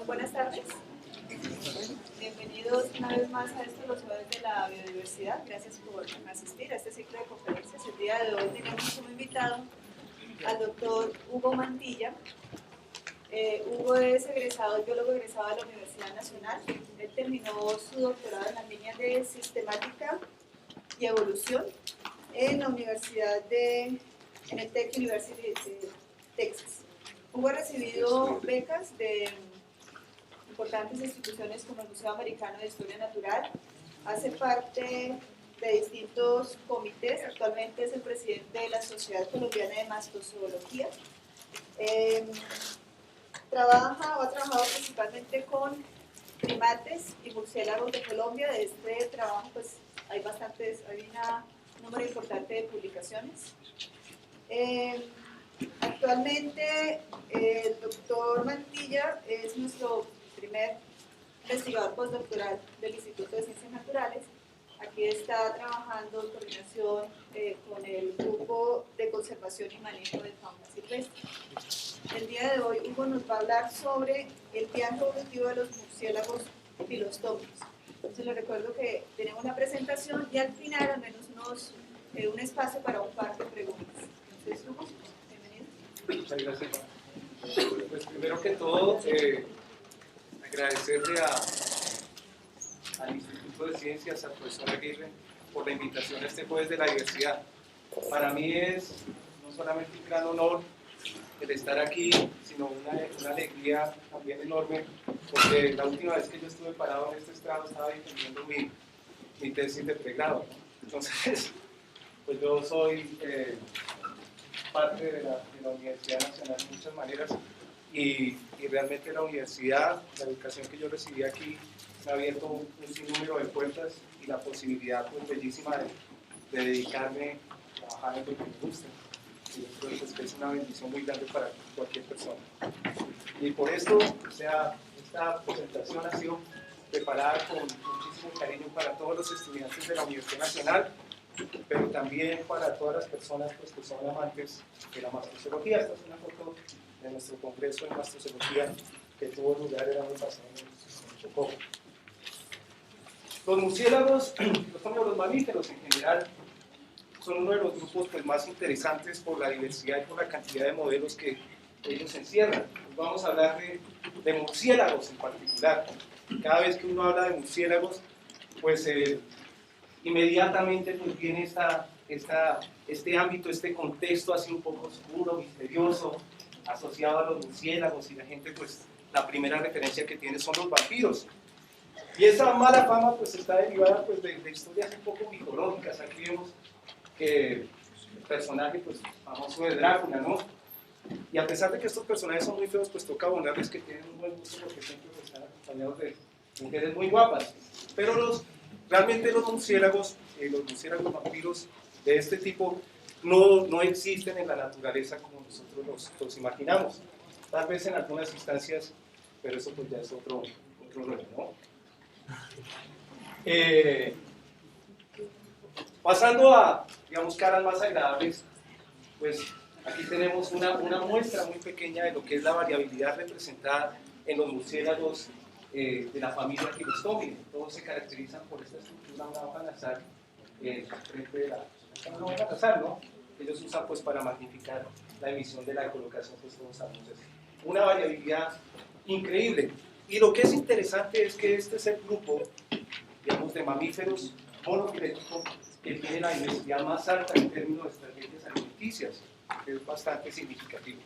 Buenas tardes. Bienvenidos una vez más a estos los jueves de la biodiversidad. Gracias por asistir a este ciclo de conferencias. El día de hoy tenemos como invitado al doctor Hugo Mantilla. Hugo es biólogo egresado de la Universidad Nacional. Él terminó su doctorado en las líneas de sistemática y evolución en la en el Tech University de Texas. Hugo ha recibido becas de importantes instituciones como el Museo Americano de Historia Natural, hace parte de distintos comités, actualmente es el presidente de la Sociedad Colombiana de Mastozoología. Ha trabajado principalmente con primates y murciélagos de Colombia. De este trabajo pues hay un número importante de publicaciones. Actualmente el doctor Mantilla es nuestro primer investigador postdoctoral del Instituto de Ciencias Naturales. Aquí está trabajando en coordinación con el Grupo de Conservación y Manejo de Fauna Silvestre. El día de hoy Hugo nos va a hablar sobre el viaje evolutivo de los murciélagos filostómicos. Entonces les recuerdo que tenemos una presentación y al final al menos un espacio para un par de preguntas. Entonces, Hugo, bienvenido. Muchas gracias. Pues primero que todo, agradecerle al Instituto de Ciencias, al profesor Aguirre, por la invitación a este jueves de la diversidad. Para mí es no solamente un gran honor el estar aquí, sino una alegría también enorme, porque la última vez que yo estuve parado en este estrado estaba defendiendo mi tesis de pregrado, ¿no? Entonces, pues yo soy parte de la Universidad Nacional de muchas maneras y realmente la universidad, la educación que yo recibí aquí me ha abierto un sinnúmero de puertas y la posibilidad pues bellísima de dedicarme a trabajar en lo que me gusta. Y yo creo pues, que es una bendición muy grande para cualquier persona. Y por esto, o sea, esta presentación ha sido preparada con muchísimo cariño para todos los estudiantes de la Universidad Nacional, pero también para todas las personas pues, que son amantes de la mastozoología. Esta es una foto de nuestro congreso de mastozoología que tuvo lugar el año pasado en Chocó. Los murciélagos, los mamíferos en general, son uno de los grupos pues, más interesantes por la diversidad y por la cantidad de modelos que ellos encierran. Pues vamos a hablar de murciélagos en particular. Cada vez que uno habla de murciélagos, pues inmediatamente pues, viene este ámbito, este contexto así un poco oscuro, misterioso, asociado a los murciélagos, y la gente, pues, la primera referencia que tiene son los vampiros. Y esa mala fama pues está derivada pues, de historias un poco mitológicas. Aquí vemos que el personaje pues, famoso de Drácula, ¿no? Y a pesar de que estos personajes son muy feos, pues toca abonarles que tienen un buen gusto porque siempre pues, están acompañados de mujeres muy guapas. Pero realmente los murciélagos vampiros de este tipo no existen en la naturaleza como nosotros los imaginamos. Tal vez en algunas instancias, pero eso pues ya es otro rollo, ¿no? Pasando a, digamos, caras más agradables, pues aquí tenemos una muestra muy pequeña de lo que es la variabilidad representada en los murciélagos de la familia Philostomide. Todos se caracterizan por esta estructura, una hoja nasal frente de una hoja nasal, ¿no? Ellos usan pues para magnificar la emisión de la ecolocación, pues todos sabemos eso. Una variabilidad increíble. Y lo que es interesante es que este es el grupo, digamos, de mamíferos monofiléticos que tiene la diversidad más alta en términos de estrategias alimenticias, que es bastante significativo.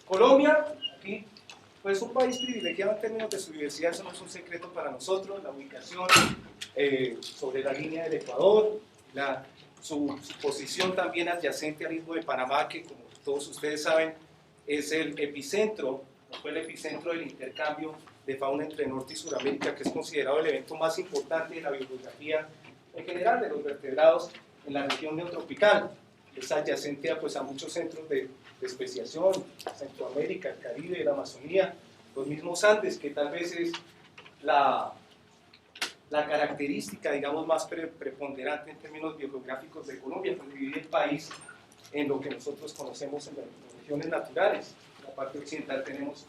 Colombia, aquí, pues un país privilegiado en términos de su diversidad, eso no es un secreto para nosotros, la ubicación sobre la línea del Ecuador, su posición también adyacente al Istmo de Panamá, que como todos ustedes saben, es el epicentro, fue el epicentro del intercambio de fauna entre Norte y Suramérica, que es considerado el evento más importante de la biogeografía en general de los vertebrados en la región neotropical. Es adyacente pues, a muchos centros de especiación, Centroamérica, el Caribe, la Amazonía, los mismos Andes, que tal vez es la característica, digamos, más preponderante en términos biogeográficos de Colombia, pues divide el país en lo que nosotros conocemos en las regiones naturales. En la parte occidental tenemos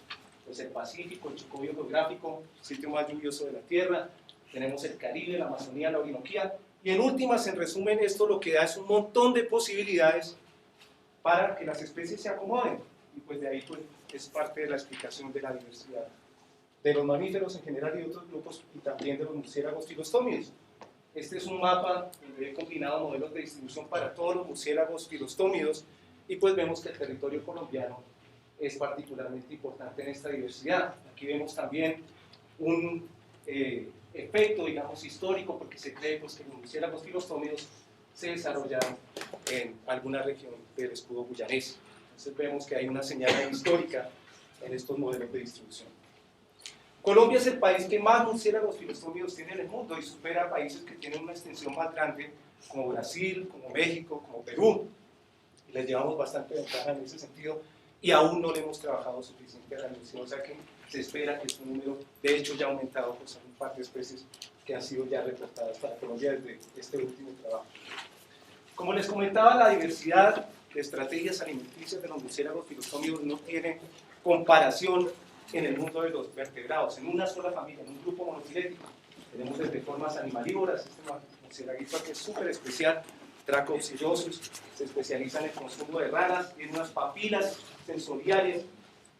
pues el Pacífico, el Chocó geográfico, sitio más lluvioso de la Tierra, tenemos el Caribe, la Amazonía, la Orinoquía, y en últimas, en resumen, esto lo que da es un montón de posibilidades para que las especies se acomoden, y pues de ahí pues, es parte de la explicación de la diversidad de los mamíferos en general y de otros grupos, y también de los murciélagos filostómidos. Este es un mapa donde he combinado modelos de distribución para todos los murciélagos filostómidos, y pues vemos que el territorio colombiano es particularmente importante en esta diversidad. Aquí vemos también un efecto, digamos, histórico, porque se cree pues, que los murciélagos filostómidos se desarrollaron en alguna región del escudo guyanés. Entonces vemos que hay una señal histórica en estos modelos de distribución. Colombia es el país que más murciélagos filostómidos tiene en el mundo y supera a países que tienen una extensión más grande, como Brasil, como México, como Perú. Y les llevamos bastante ventaja en ese sentido, y aún no le hemos trabajado suficiente a la diversidad, o sea que se espera que su número, de hecho, ya ha aumentado pues, en un par de especies que han sido ya reportadas para Colombia desde este último trabajo. Como les comentaba, la diversidad de estrategias alimenticias de los murciélagos filostómidos no tiene comparación en el mundo de los vertebrados, en una sola familia, en un grupo monofilético. Tenemos desde formas animalívoras, este murciélago que es súper especial, Dracopsillosus, se especializa en el consumo de ranas, tiene unas papilas sensoriales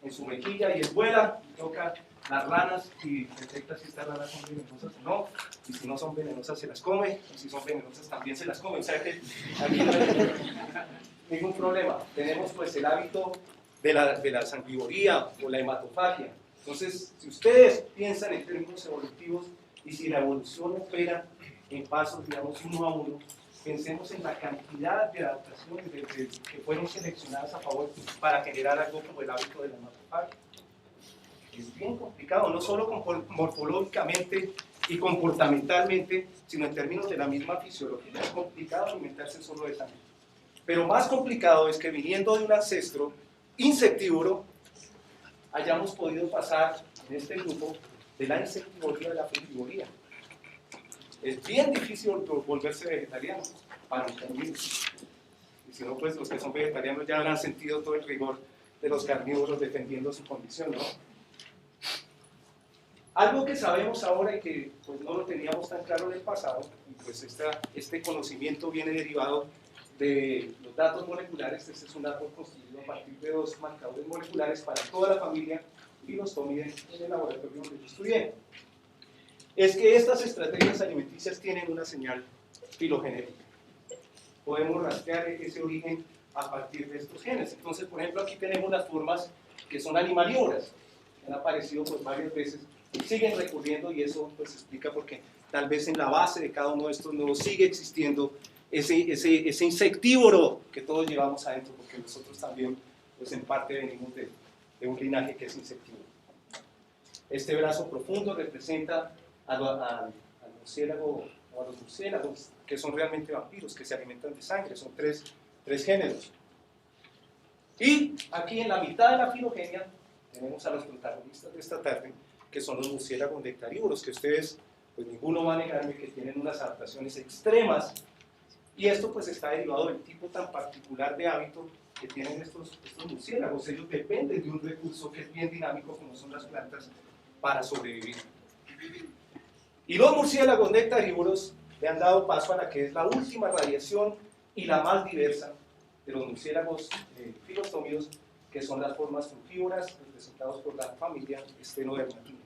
en su mejilla y vuela, toca las ranas y detecta si estas ranas son venenosas o no, y si no son venenosas se las come, y si son venenosas también se las come, o sea que aquí no hay ningún problema. Tenemos pues el hábito de la sanguivoría o la hematofagia. Entonces, si ustedes piensan en términos evolutivos y si la evolución opera en pasos, digamos, uno a uno, pensemos en la cantidad de adaptaciones que fueron seleccionadas a favor para generar algo como el hábito de la hematofagia. Es bien complicado, no solo morfológicamente y comportamentalmente, sino en términos de la misma fisiología. Es complicado alimentarse solo de sangre. Pero más complicado es que viniendo de un ancestro insectívoro, hayamos podido pasar en este grupo de la insectivoría a la frutivoría. Es bien difícil volverse vegetariano para los carnívoros. Y si no, pues los que son vegetarianos ya habrán sentido todo el rigor de los carnívoros defendiendo su condición, ¿no? Algo que sabemos ahora y que pues, no lo teníamos tan claro en el pasado, y pues este conocimiento viene derivado de los datos moleculares. Este es un árbol construido a partir de 2 marcadores moleculares para toda la familia Filostomide en el laboratorio donde yo estudié. Es que estas estrategias alimenticias tienen una señal filogenética. Podemos rastrear ese origen a partir de estos genes. Entonces, por ejemplo, aquí tenemos las formas que son animalívoras, que han aparecido pues, varias veces y siguen recurriendo, y eso pues, explica por qué tal vez en la base de cada uno de estos nodos sigue existiendo ese insectívoro que todos llevamos adentro, porque nosotros también pues, en parte venimos de un linaje que es insectívoro. Este brazo profundo representa al murciélago o a los murciélagos que son realmente vampiros, que se alimentan de sangre. Son tres géneros. Y aquí en la mitad de la filogenia tenemos a los protagonistas de esta tarde, que son los murciélagos nectarívoros, que ustedes, pues ninguno va a negarme que tienen unas adaptaciones extremas, y esto pues está derivado del tipo tan particular de hábito que tienen estos murciélagos. Ellos dependen de un recurso que es bien dinámico, como son las plantas, para sobrevivir. Y los murciélagos nectarívoros le han dado paso a la que es la última radiación y la más diversa de los murciélagos filostómidos, que son las formas frugívoras representados por la familia Stenodermatina.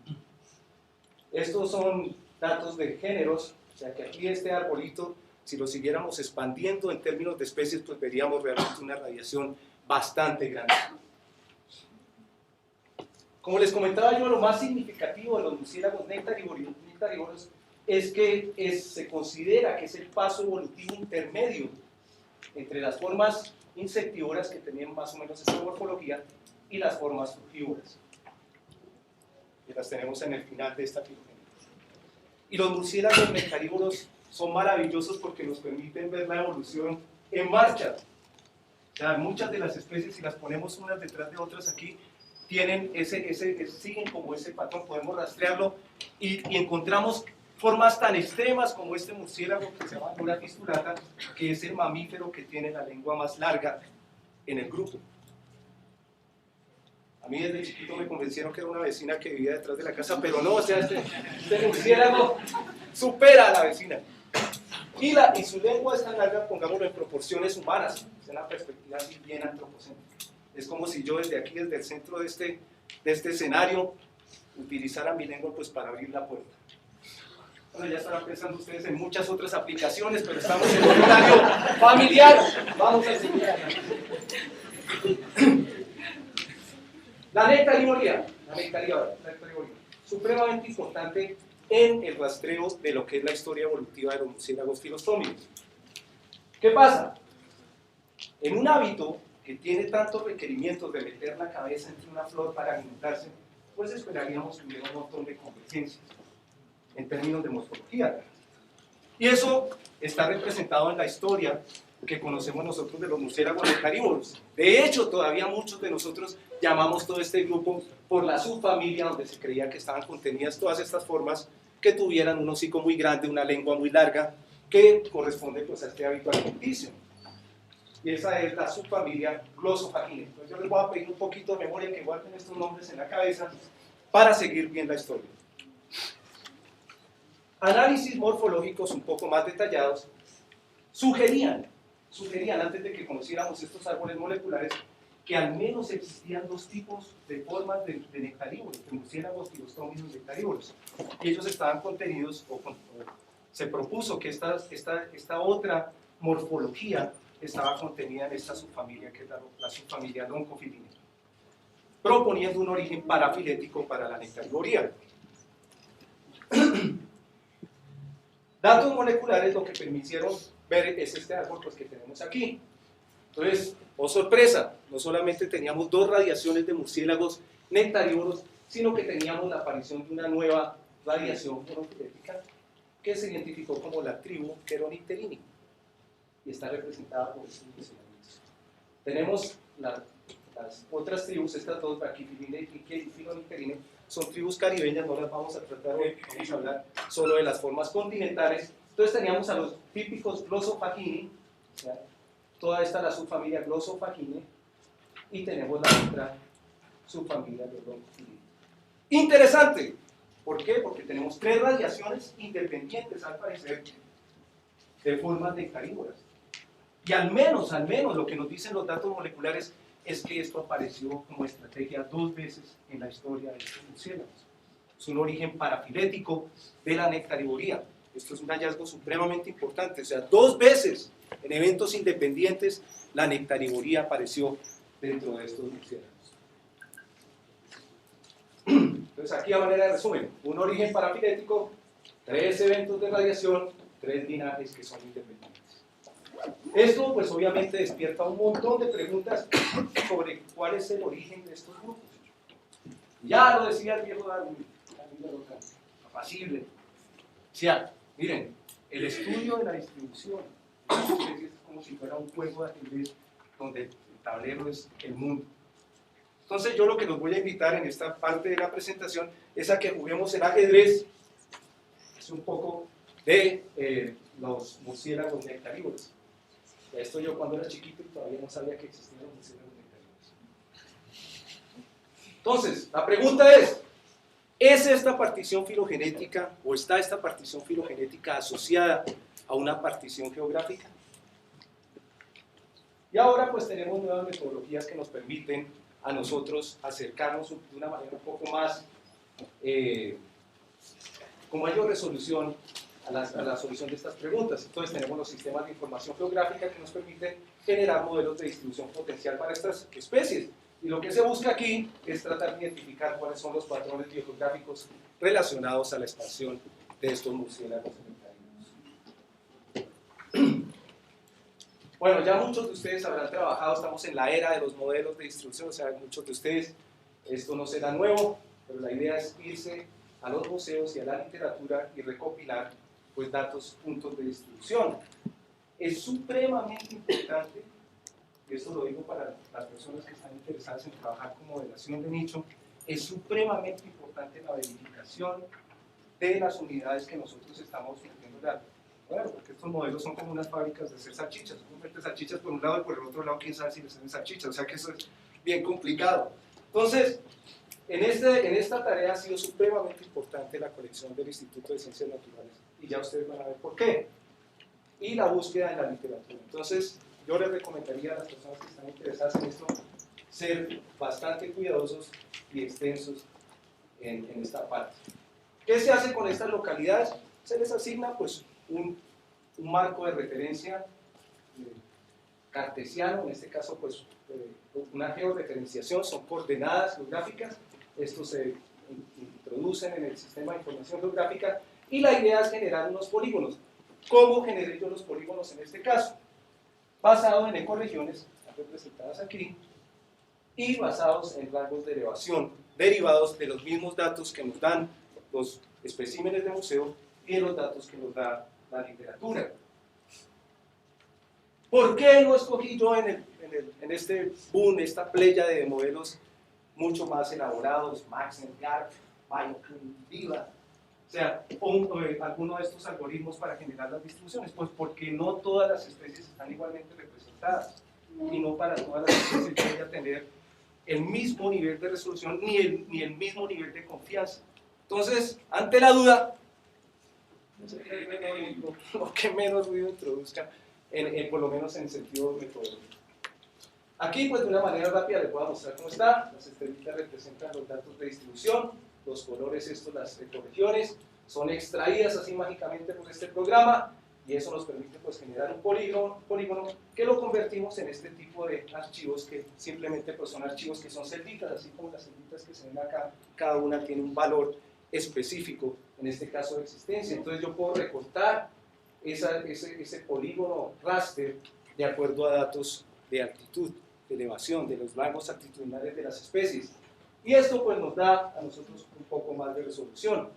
Estos son datos de géneros, o sea que aquí este arbolito, si lo siguiéramos expandiendo en términos de especies, pues veríamos realmente una radiación bastante grande. Como les comentaba yo, lo más significativo de los murciélagos nectarívoros es que se considera que es el paso evolutivo intermedio entre las formas insectívoras, que tenían más o menos esta morfología, y las formas frugívoras, que las tenemos en el final de esta filogenia. Y los murciélagos nectarívoros son maravillosos porque nos permiten ver la evolución en marcha. O sea, muchas de las especies, si las ponemos unas detrás de otras aquí, tienen siguen como ese patrón, podemos rastrearlo y encontramos formas tan extremas como este murciélago que se llama Dura fistulata, que es el mamífero que tiene la lengua más larga en el grupo. A mí desde chiquito me convencieron que era una vecina que vivía detrás de la casa, pero no, o sea, este murciélago supera a la vecina. Y su lengua es tan larga, pongámoslo en proporciones humanas, es una perspectiva así bien antropocéntrica. Es como si yo desde aquí, desde el centro de este escenario, utilizara mi lengua pues para abrir la puerta. Bueno, ya estarán pensando ustedes en muchas otras aplicaciones, pero estamos en un horario familiar. Vamos a seguir adelante. La nectariología, supremamente importante en el rastreo de lo que es la historia evolutiva de los murciélagos filostómicos. ¿Qué pasa? En un hábito que tiene tantos requerimientos de meter la cabeza entre una flor para alimentarse, pues esperaríamos que hubiera un montón de convergencias en términos de morfología. Y eso está representado en la historia que conocemos nosotros de los murciélagos nectarívoros. De hecho, todavía muchos de nosotros llamamos todo este grupo por la subfamilia donde se creía que estaban contenidas todas estas formas que tuvieran un hocico muy grande, una lengua muy larga, que corresponde pues a este hábito alimenticio. Y esa es la subfamilia Glossophagidae. Entonces yo les voy a pedir un poquito de memoria, que guarden estos nombres en la cabeza para seguir bien la historia. Análisis morfológicos un poco más detallados sugerían antes de que conociéramos estos árboles moleculares que al menos existían dos tipos de formas de nectarívoros, de murciélagos filostómicos nectarívoros. Y ellos estaban contenidos, o se propuso que esta otra morfología estaba contenida en esta subfamilia, que es la subfamilia Loncophilidae, proponiendo un origen parafilético para la nectarivoría. Datos moleculares lo que permitieron ver es este árbol pues, que tenemos aquí. Entonces, oh sorpresa, no solamente teníamos dos radiaciones de murciélagos nectarívoros, sino que teníamos la aparición de una nueva radiación monofilética que se identificó como la tribu Cheronipterini y está representada por estos murciélagos. Tenemos las otras tribus, estas dos, Brachyphyllinae y Phyllonipterinae, son tribus caribeñas, no las vamos a tratar hoy, vamos a hablar solo de las formas continentales. Entonces teníamos a los típicos Glossophagidae, toda esta la subfamilia Glossophagidae, y tenemos la otra subfamilia de Loncophilidae. Interesante, ¿por qué? Porque tenemos tres radiaciones independientes, al parecer, de formas nectarívoras. Y al menos lo que nos dicen los datos moleculares es que esto apareció como estrategia dos veces en la historia de estos murciélagos. Es un origen parafilético de la nectarivoría. Esto es un hallazgo supremamente importante. O sea, dos veces en eventos independientes la nectarivoría apareció dentro de estos murciélagos. Entonces aquí a manera de resumen, un origen parafilético, tres eventos de radiación, tres linajes que son independientes. Esto pues obviamente despierta un montón de preguntas sobre cuál es el origen de estos grupos. Ya lo decía el viejo Darwin, apacible. O sea, miren, el estudio de la distribución de las especies es como si fuera un juego de ajedrez donde el tablero es el mundo. Entonces yo lo que los voy a invitar en esta parte de la presentación es a que juguemos el ajedrez. Es un poco de los murciélagos nectarívoros. Esto yo cuando era chiquito todavía no sabía que existían los murciélagos nectarívoros. Entonces, la pregunta ¿es esta partición filogenética o está esta partición filogenética asociada a una partición geográfica? Y ahora pues tenemos nuevas metodologías que nos permiten a nosotros acercarnos de una manera un poco más, con mayor resolución a la solución de estas preguntas. Entonces tenemos los sistemas de información geográfica que nos permiten generar modelos de distribución potencial para estas especies. Y lo que se busca aquí es tratar de identificar cuáles son los patrones biogeográficos relacionados a la expansión de estos murciélagos nectarívoros. Bueno, ya muchos de ustedes habrán trabajado, estamos en la era de los modelos de distribución, o sea, muchos de ustedes, esto no será nuevo, pero la idea es irse a los museos y a la literatura y recopilar pues, datos, puntos de distribución. Es supremamente importante, y esto lo digo para las personas que están interesadas en trabajar con modelación de nicho, es supremamente importante la verificación de las unidades que nosotros estamos metiendo de datos. Bueno, porque estos modelos son como unas fábricas de hacer salchichas. Uno mete salchichas por un lado y por el otro lado quién sabe si les hacen salchichas, o sea que eso es bien complicado. Entonces, en esta tarea ha sido supremamente importante la colección del Instituto de Ciencias Naturales, y ya ustedes van a ver por qué, y la búsqueda en la literatura. Entonces, yo les recomendaría a las personas que están interesadas en esto ser bastante cuidadosos y extensos en esta parte. ¿Qué se hace con estas localidades? Se les asigna pues un marco de referencia cartesiano, en este caso pues una georreferenciación, son coordenadas geográficas, estos se introducen en el sistema de información geográfica y la idea es generar unos polígonos. ¿Cómo generé yo los polígonos en este caso? Basado en ecorregiones, representadas aquí, y basados en rangos de elevación, derivados de los mismos datos que nos dan los especímenes de museo y de los datos que nos da la literatura. ¿Por qué no escogí yo en este boom, esta playa de modelos mucho más elaborados, Maxent, GARP, BioClim, Viva, o sea, alguno de estos algoritmos para generar las distribuciones? Pues porque no todas las especies están igualmente representadas y no para todas las especies voy a tener el mismo nivel de resolución ni el mismo nivel de confianza. Entonces, ante la duda, lo que menos ruido introduzca, por lo menos en el sentido metodológico. Aquí, pues de una manera rápida les voy a mostrar cómo está. Las estrellitas representan los datos de distribución, los colores estos, las ecorregiones, son extraídas así mágicamente por este programa, y eso nos permite pues generar un polígono que lo convertimos en este tipo de archivos que simplemente pues son archivos que son celditas, así como las celditas que se ven acá, cada una tiene un valor específico, en este caso de existencia. Entonces yo puedo recortar ese polígono raster de acuerdo a datos de altitud, de elevación, de los rangos altitudinales de las especies. Y esto pues nos da a nosotros un poco más de resolución.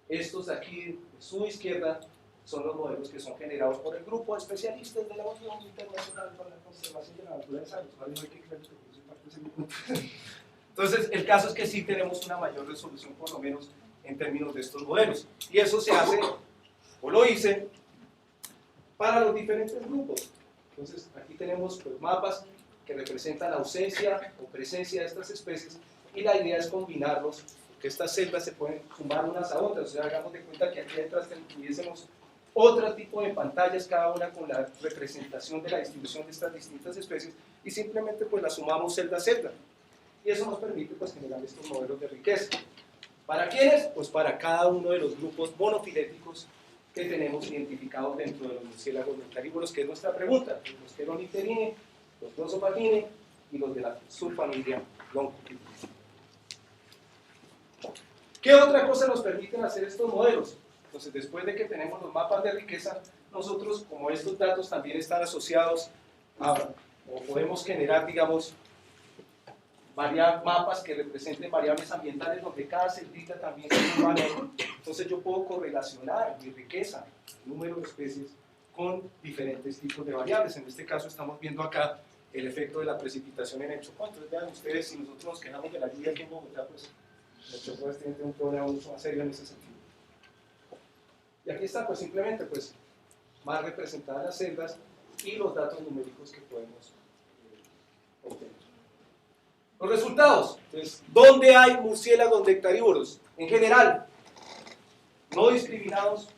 Estos de aquí, de su izquierda, son los modelos que son generados por el grupo de especialistas de la Unión Internacional para la Conservación de la Naturaleza, los cuales no hay que creer que yo soy parte de ese grupo. Entonces, el caso es que sí tenemos una mayor resolución, por lo menos en términos de estos modelos. Y eso se hace, o lo hice, para los diferentes grupos. Entonces, aquí tenemos pues, mapas que representan la ausencia o presencia de estas especies, y la idea es combinarlos, porque estas celdas se pueden sumar unas a otras. O sea, hagamos de cuenta que aquí detrás tuviésemos otro tipo de pantallas, cada una con la representación de la distribución de estas distintas especies, y simplemente pues las sumamos celda a celda. Y eso nos permite pues generar estos modelos de riqueza. ¿Para quiénes? Pues para cada uno de los grupos monofiléticos que tenemos identificados dentro de los murciélagos nectarívoros, que es nuestra pregunta: los Cheroniterinae, los Glossophagiinae y los de la subfamilia Lonculidae. ¿Qué otra cosa nos permiten hacer estos modelos? Entonces, después de que tenemos los mapas de riqueza, nosotros, como estos datos también están asociados o podemos generar, digamos, mapas que representen variables ambientales donde cada celdita también tiene un valor. Entonces yo puedo correlacionar mi riqueza, número de especies, con diferentes tipos de variables. En este caso estamos viendo acá el efecto de la precipitación en el Chocó. Entonces vean ustedes, si nosotros nos quejamos de la lluvia aquí en Bogotá, pues el Chocó tiene un problema mucho más serio en ese sentido. Y aquí está, pues simplemente, pues, más representadas las celdas y los datos numéricos que podemos obtener. Los resultados, pues, ¿dónde hay murciélagos nectarívoros? En general, no discriminados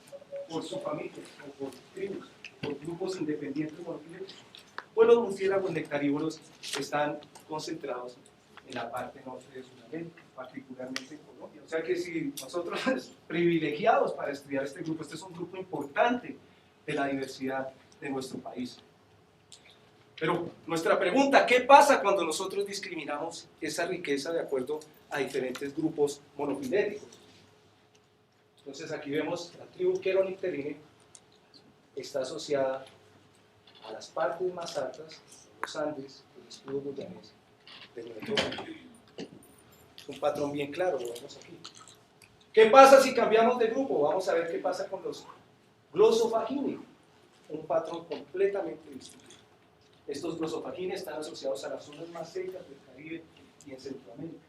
por su familia o por tribus, por grupos independientes monofiléticos. Pues los murciélagos nectarívoros están concentrados en la parte norte de Sudamérica, particularmente en Colombia. O sea que si nosotros somos privilegiados para estudiar este grupo, este es un grupo importante de la diversidad de nuestro país. Pero nuestra pregunta: ¿qué pasa cuando nosotros discriminamos esa riqueza de acuerdo a diferentes grupos monofiléticos? Entonces aquí vemos la tribu Cheroniterinae está asociada a las partes más altas de los Andes, del escudo guyanés, del Mediterráneo. Es un patrón bien claro, lo vemos aquí. ¿Qué pasa si cambiamos de grupo? Vamos a ver qué pasa con los Glossophagiinae, un patrón completamente distinto. Estos Glossophagiinae están asociados a las zonas más secas del Caribe y en Centroamérica.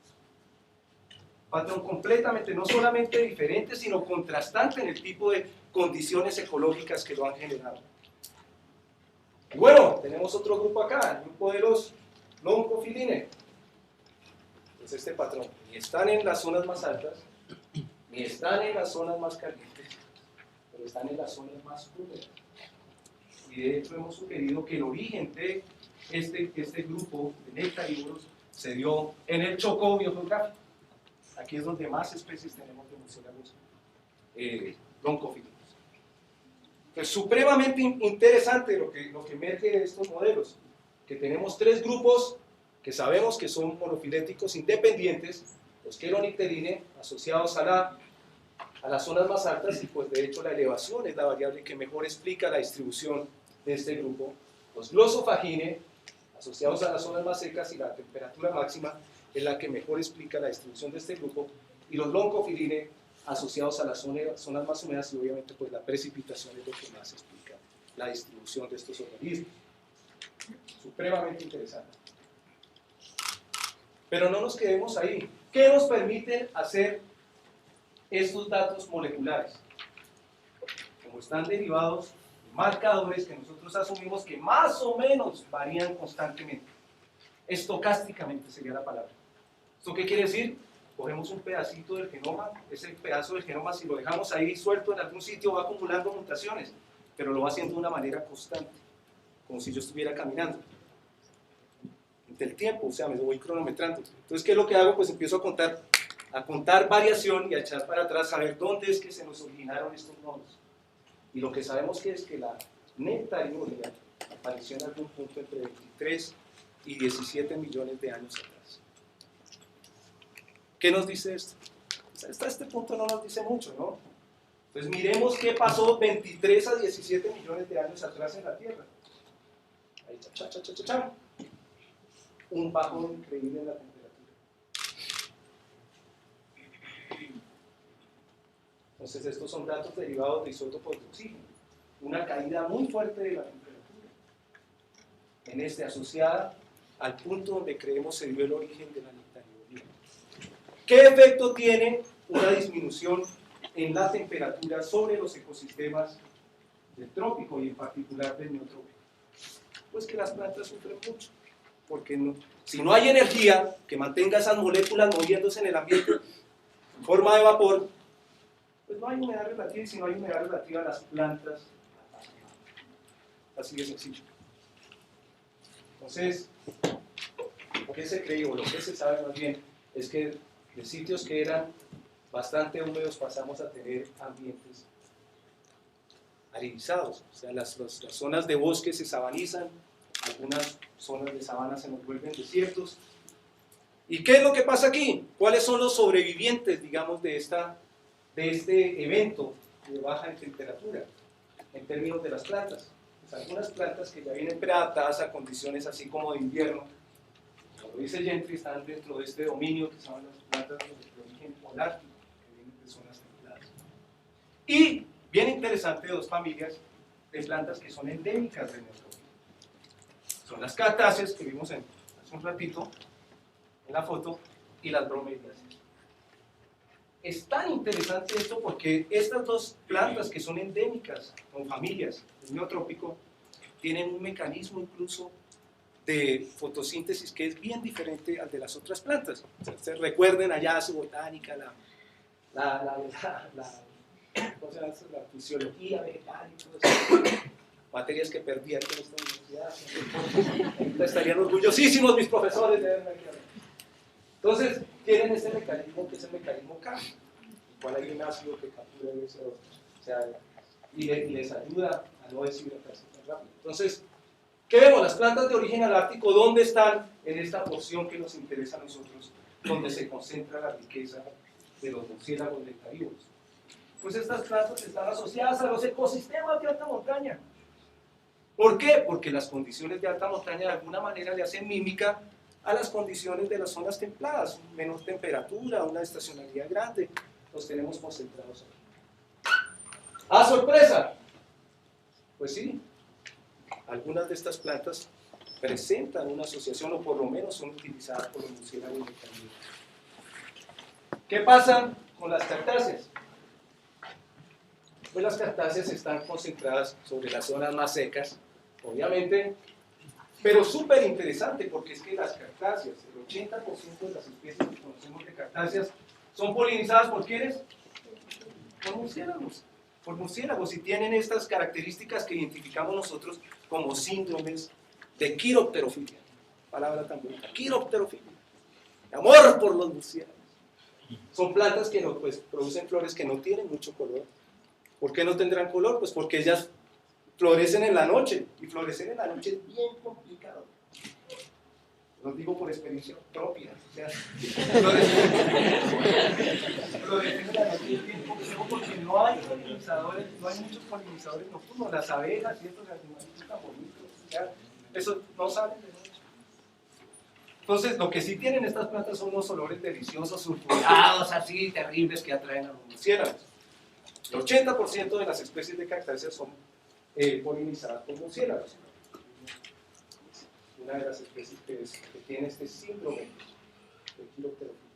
Patrón completamente, no solamente diferente, sino contrastante en el tipo de condiciones ecológicas que lo han generado. Y bueno, tenemos otro grupo acá, el grupo de los Loncophilinae. pues este patrón, ni están en las zonas más altas, ni están en las zonas más calientes, pero están en las zonas más húmedas. Y de hecho hemos sugerido que el origen de este grupo de nectarívoros se dio en el Chocó biogeográfico. Aquí es donde más especies tenemos de murciélagos broncofílicos. Es supremamente interesante lo que emerge de estos modelos, que tenemos tres grupos que sabemos que son monofiléticos independientes, los Chelonicterinae asociados a las zonas más altas, y pues de hecho la elevación es la variable que mejor explica la distribución de este grupo. Los Glossophagiinae asociados a las zonas más secas, y la temperatura máxima es la que mejor explica la distribución de este grupo, y los Loncophilinae asociados a las zonas más húmedas, y obviamente pues la precipitación es lo que más explica la distribución de estos organismos. Supremamente interesante. Pero no nos quedemos ahí. ¿Qué nos permiten hacer estos datos moleculares? Como están derivados de marcadores que nosotros asumimos que más o menos varían constantemente. Estocásticamente sería la palabra. ¿Esto qué quiere decir? Cogemos un pedacito del genoma, ese pedazo del genoma, si lo dejamos ahí suelto en algún sitio, va acumulando mutaciones, pero lo va haciendo de una manera constante, como si yo estuviera caminando. Del tiempo, o sea, me voy cronometrando. Entonces, ¿qué es lo que hago? Pues empiezo a contar variación y a echar para atrás, a ver dónde es que se nos originaron estos nodos. Y lo que sabemos que es que la nectarinuria apareció en algún punto entre 23 y 17 millones de años atrás. ¿Qué nos dice esto? Hasta este punto no nos dice mucho, ¿no? Entonces miremos qué pasó 23 a 17 millones de años atrás en la Tierra. Ahí, cha. Un bajón increíble en la temperatura. Entonces estos son datos derivados de isótopos de oxígeno. Una caída muy fuerte de la temperatura. Asociada al punto donde creemos se dio el origen de la nectarinuria. ¿Qué efecto tiene una disminución en la temperatura sobre los ecosistemas del trópico y en particular del neotrópico? Pues que las plantas sufren mucho. Porque si no hay energía que mantenga esas moléculas moviéndose en el ambiente en forma de vapor, pues no hay humedad relativa, y si no hay humedad relativa, las plantas, así de sencillo. Entonces, ¿qué se cree, o lo que se sabe más bien, es que de sitios que eran bastante húmedos pasamos a tener ambientes arenizados? O sea, las zonas de bosque se sabanizan, algunas zonas de sabana se nos vuelven desiertos. ¿Y qué es lo que pasa aquí? ¿Cuáles son los sobrevivientes, digamos, de este evento de baja en temperatura en términos de las plantas? Pues algunas plantas que ya vienen preadaptadas a condiciones así como de invierno, como dice Gentry, están dentro de este dominio que son las plantas de origen holártico, que vienen de zonas templadas. Y, bien interesante, dos familias de plantas que son endémicas de nuestro son las cactáceas que vimos hace un ratito en la foto, y las bromeliáceas. Es tan interesante esto porque estas dos plantas que son endémicas, con familias del neotrópico, tienen un mecanismo incluso de fotosíntesis que es bien diferente al de las otras plantas. Ustedes recuerden allá su botánica, la fisiología vegetal y todo eso. Materias que perdí aquí en esta universidad. Estarían orgullosísimos mis profesores de verme aquí. Entonces, tienen este mecanismo que es el mecanismo K, el cual hay un ácido que captura el CO2. O sea, y les ayuda a no deshidratarse tan rápido. Entonces, ¿qué vemos? Las plantas de origen alártico, ¿dónde están en esta porción que nos interesa a nosotros? Donde se concentra la riqueza de los murciélagos nectarívoros. Pues estas plantas están asociadas a los ecosistemas de alta montaña. ¿Por qué? Porque las condiciones de alta montaña de alguna manera le hacen mímica a las condiciones de las zonas templadas, menor temperatura, una estacionalidad grande, los tenemos concentrados ahí. ¡Ah, sorpresa! Pues sí, algunas de estas plantas presentan una asociación, o por lo menos son utilizadas por los murciélagos nectarívoros. ¿Qué pasa con las cactáceas? Pues las cactáceas están concentradas sobre las zonas más secas, obviamente, pero súper interesante porque es que las cactáceas, el 80% de las especies que conocemos de cactáceas son polinizadas ¿por quiénes? Por murciélagos. Por murciélagos, y tienen estas características que identificamos nosotros como síndromes de quiropterofilia. Palabra tan bonita, quiropterofilia. Amor por los murciélagos. Son plantas que no, pues, producen flores que no tienen mucho color. ¿Por qué no tendrán color? Pues porque ellas florecen en la noche, y florecer en la noche es bien complicado. Lo digo por experiencia propia. O sea, florecer en la noche es bien complicado porque no hay polinizadores, no hay muchos polinizadores nocturnos. Las abejas y estos animalitos tan bonitos, o sea, eso no salen de noche. Entonces, lo que sí tienen estas plantas son unos olores deliciosos, sulfurados, así, terribles, que atraen a los murciélagos. El 80% de las especies de cactáceas son polinizadas por murciélagos. Una de las especies que tiene este síndrome de quiropterofilia.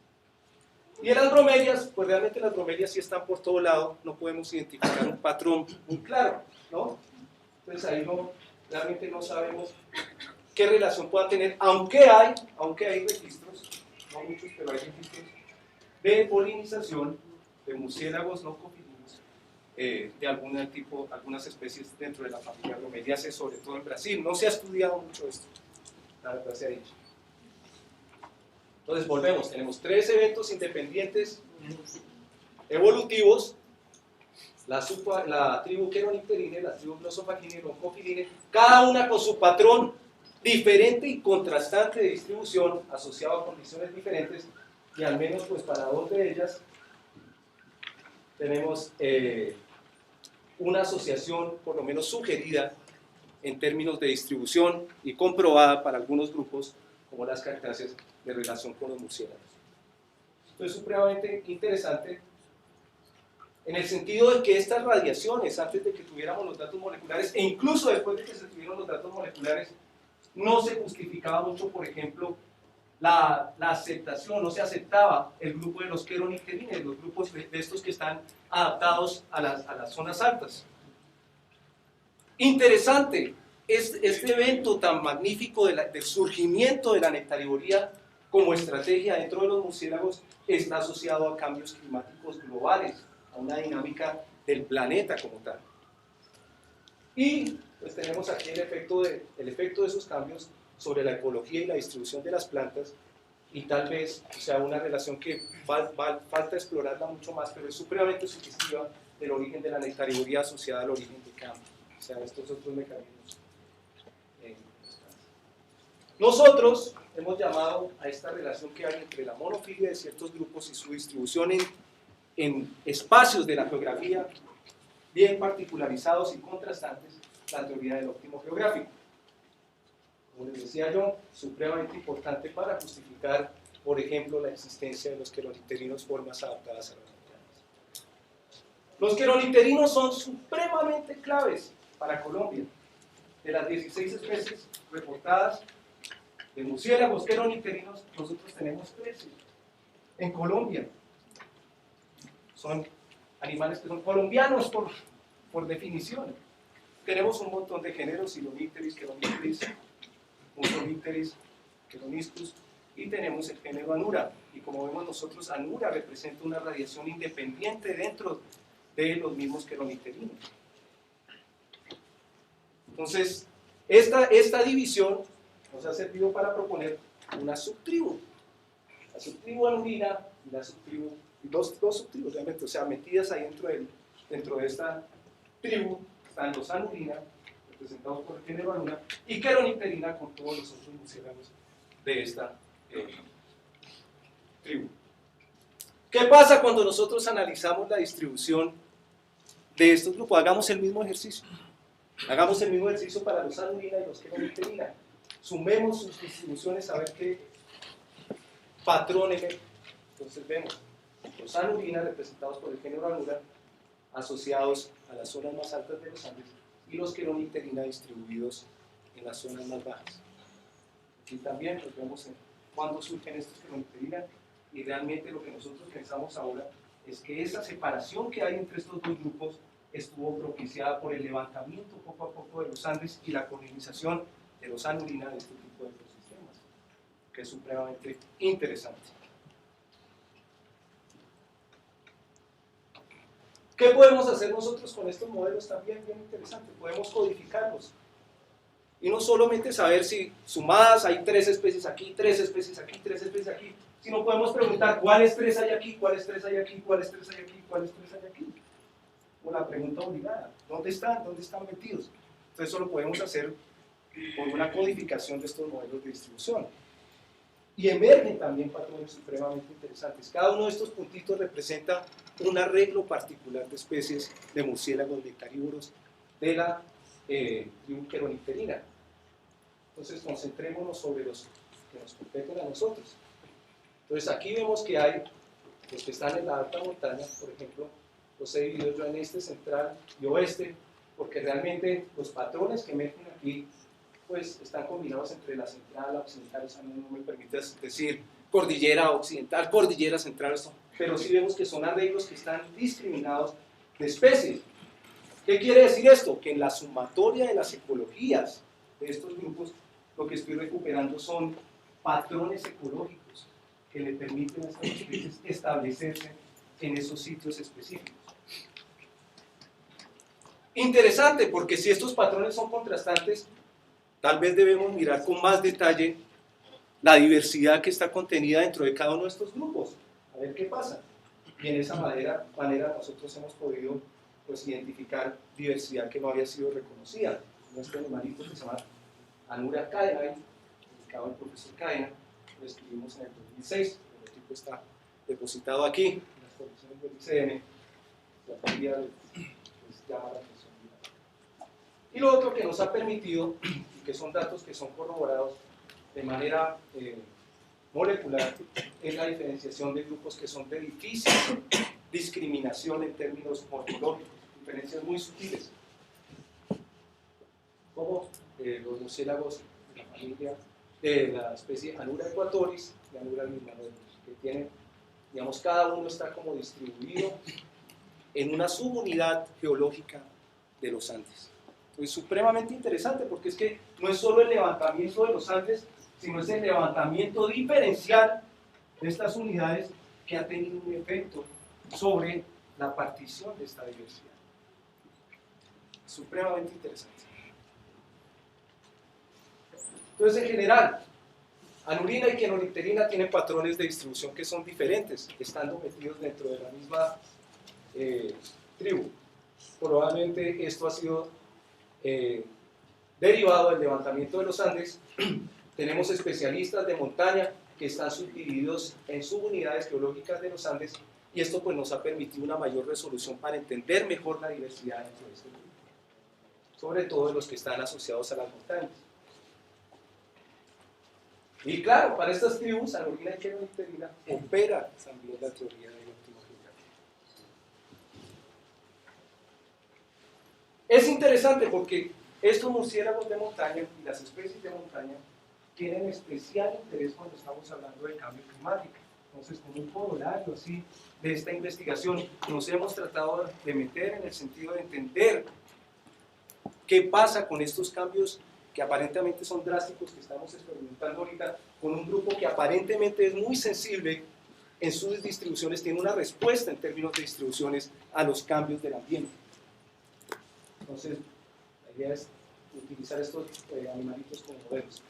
Y en las bromelias, pues realmente las bromelias sí están por todo lado, no podemos identificar un patrón muy claro, ¿no? Entonces ahí realmente no sabemos qué relación puedan tener, aunque hay registros, no muchos, pero hay registros de polinización de murciélagos no cofilinos de algún tipo, algunas especies dentro de la familia Bromeliaceae, sobre todo en Brasil. No se ha estudiado mucho esto, la verdad se ha dicho. Entonces volvemos, tenemos 3 eventos independientes evolutivos: la tribu Cheronipterinae, la tribu Glossophagiinae y Bronchophiline, cada una con su patrón diferente y contrastante de distribución asociado a condiciones diferentes, y al menos pues para 2 de ellas tenemos una asociación por lo menos sugerida en términos de distribución y comprobada para algunos grupos como las cactáceas de relación con los murciélagos. Esto es supremamente interesante en el sentido de que estas radiaciones, antes de que tuviéramos los datos moleculares, e incluso después de que se tuvieron los datos moleculares, no se justificaba mucho, por ejemplo, la aceptación, no se aceptaba el grupo de los Cheronipterinae, los grupos de estos que están adaptados a las zonas altas. Interesante, este evento tan magnífico del surgimiento de la nectarivoría como estrategia dentro de los murciélagos está asociado a cambios climáticos globales, a una dinámica del planeta como tal. Y pues tenemos aquí el efecto de esos cambios sobre la ecología y la distribución de las plantas, y tal vez sea una relación que falta explorarla mucho más, pero es supremamente sugestiva del origen de la nectarivoría asociada al origen del cambio, o sea, estos otros mecanismos. Nosotros hemos llamado a esta relación que hay entre la monofilia de ciertos grupos y su distribución en espacios de la geografía bien particularizados y contrastantes, la teoría del óptimo geográfico. Como les decía yo, supremamente importante para justificar, por ejemplo, la existencia de los cheronipterinos, formas adaptadas a las montañas. Los cheronipterinos son supremamente claves para Colombia. De las 16 especies reportadas de murciélagos cheronipterinos, nosotros tenemos 13 en Colombia. Son animales que son colombianos por definición. Tenemos un montón de géneros: Silonipteris, Cheronipteris, Mussolipteris, Cheroniscus, y tenemos el género Anura. Y como vemos nosotros, Anura representa una radiación independiente dentro de los mismos cheronipterinos. Entonces, esta división nos ha servido para proponer una subtribu. La subtribu anurina y la subtribu, dos subtribus realmente, o sea, metidas ahí dentro de esta tribu están los anurina, representados por el género Anura, y cheronipterina con todos los otros murciélagos de esta tribu. ¿Qué pasa cuando nosotros analizamos la distribución de estos grupos? Hagamos el mismo ejercicio. Hagamos el mismo ejercicio para los anurina y los cheronipterina. Sumemos sus distribuciones a ver qué patrones. Entonces vemos los anurina representados por el género Anura asociados a las zonas más altas de los Andes, y los cheronipterina distribuidos en las zonas más bajas. Aquí también los vemos en cuándo surgen estos cheronipterina, y realmente lo que nosotros pensamos ahora es que esa separación que hay entre estos dos grupos estuvo propiciada por el levantamiento poco a poco de los Andes y la colonización de los anurina de este tipo de ecosistemas. que es supremamente interesante. ¿Qué podemos hacer nosotros con estos modelos también bien interesantes? Podemos codificarlos. Y no solamente saber si sumadas hay 3 especies aquí, 3 especies aquí, 3 especies aquí, sino podemos preguntar cuáles 3 hay aquí, cuáles 3 hay aquí, cuáles 3 hay aquí, cuáles 3 hay aquí. O la pregunta obligada, ¿dónde están? ¿Dónde están metidos? Entonces eso lo podemos hacer con una codificación de estos modelos de distribución. Y emergen también patrones supremamente interesantes. Cada uno de estos puntitos representa un arreglo particular de especies de murciélagos nectarívoros de la tribu Cheronipterina. Entonces concentrémonos sobre los que nos competen a nosotros. Entonces aquí vemos que hay los que están en la alta montaña, por ejemplo, los he dividido yo en este, central y oeste, porque realmente los patrones que emergen aquí pues están combinados entre la central, la occidental, o sea, no me permite decir cordillera occidental, cordillera central, pero sí vemos que son arreglos que están discriminados de especies. ¿Qué quiere decir esto? Que en la sumatoria de las ecologías de estos grupos, lo que estoy recuperando son patrones ecológicos que le permiten a estas especies establecerse en esos sitios específicos. Interesante, porque si estos patrones son contrastantes, tal vez debemos mirar con más detalle la diversidad que está contenida dentro de cada uno de estos grupos, a ver qué pasa. Y en esa manera nosotros hemos podido pues, identificar diversidad que no había sido reconocida. Nuestro animalito que se llama Anura caenae, dedicado al profesor Cadena, lo escribimos en el 2006, el tipo está depositado aquí, en las colecciones del ICN, la familia les llama la atención. Y lo otro que nos ha permitido, y que son datos que son corroborados de manera molecular, es la diferenciación de grupos que son de difícil discriminación en términos morfológicos, diferencias muy sutiles, como los murciélagos de la familia de la especie Anura equatoris y Anura limnaroides, que tienen, digamos, cada uno está como distribuido en una subunidad geológica de los Andes. Es supremamente interesante porque es que no es solo el levantamiento de los Andes, sino es el levantamiento diferencial de estas unidades que ha tenido un efecto sobre la partición de esta diversidad. Supremamente interesante. Entonces, en general, Anurina y Cheronipterina tienen patrones de distribución que son diferentes, estando metidos dentro de la misma tribu. Probablemente esto ha sido derivado del levantamiento de los Andes. Tenemos especialistas de montaña que están subdivididos en subunidades geológicas de los Andes, y esto pues, nos ha permitido una mayor resolución para entender mejor la diversidad dentro de este grupo, sobre todo de los que están asociados a las montañas. Y claro, para estas tribus, Anurina y Cheronipterina, opera también la teoría del óptimo geográfico. Es interesante porque estos murciélagos de montaña y las especies de montaña tienen especial interés cuando estamos hablando de cambio climático. Entonces, como un corolario así de esta investigación, nos hemos tratado de meter en el sentido de entender qué pasa con estos cambios que aparentemente son drásticos que estamos experimentando ahorita con un grupo que aparentemente es muy sensible en sus distribuciones, tiene una respuesta en términos de distribuciones a los cambios del ambiente. Entonces, la idea es utilizar estos animalitos como modelos.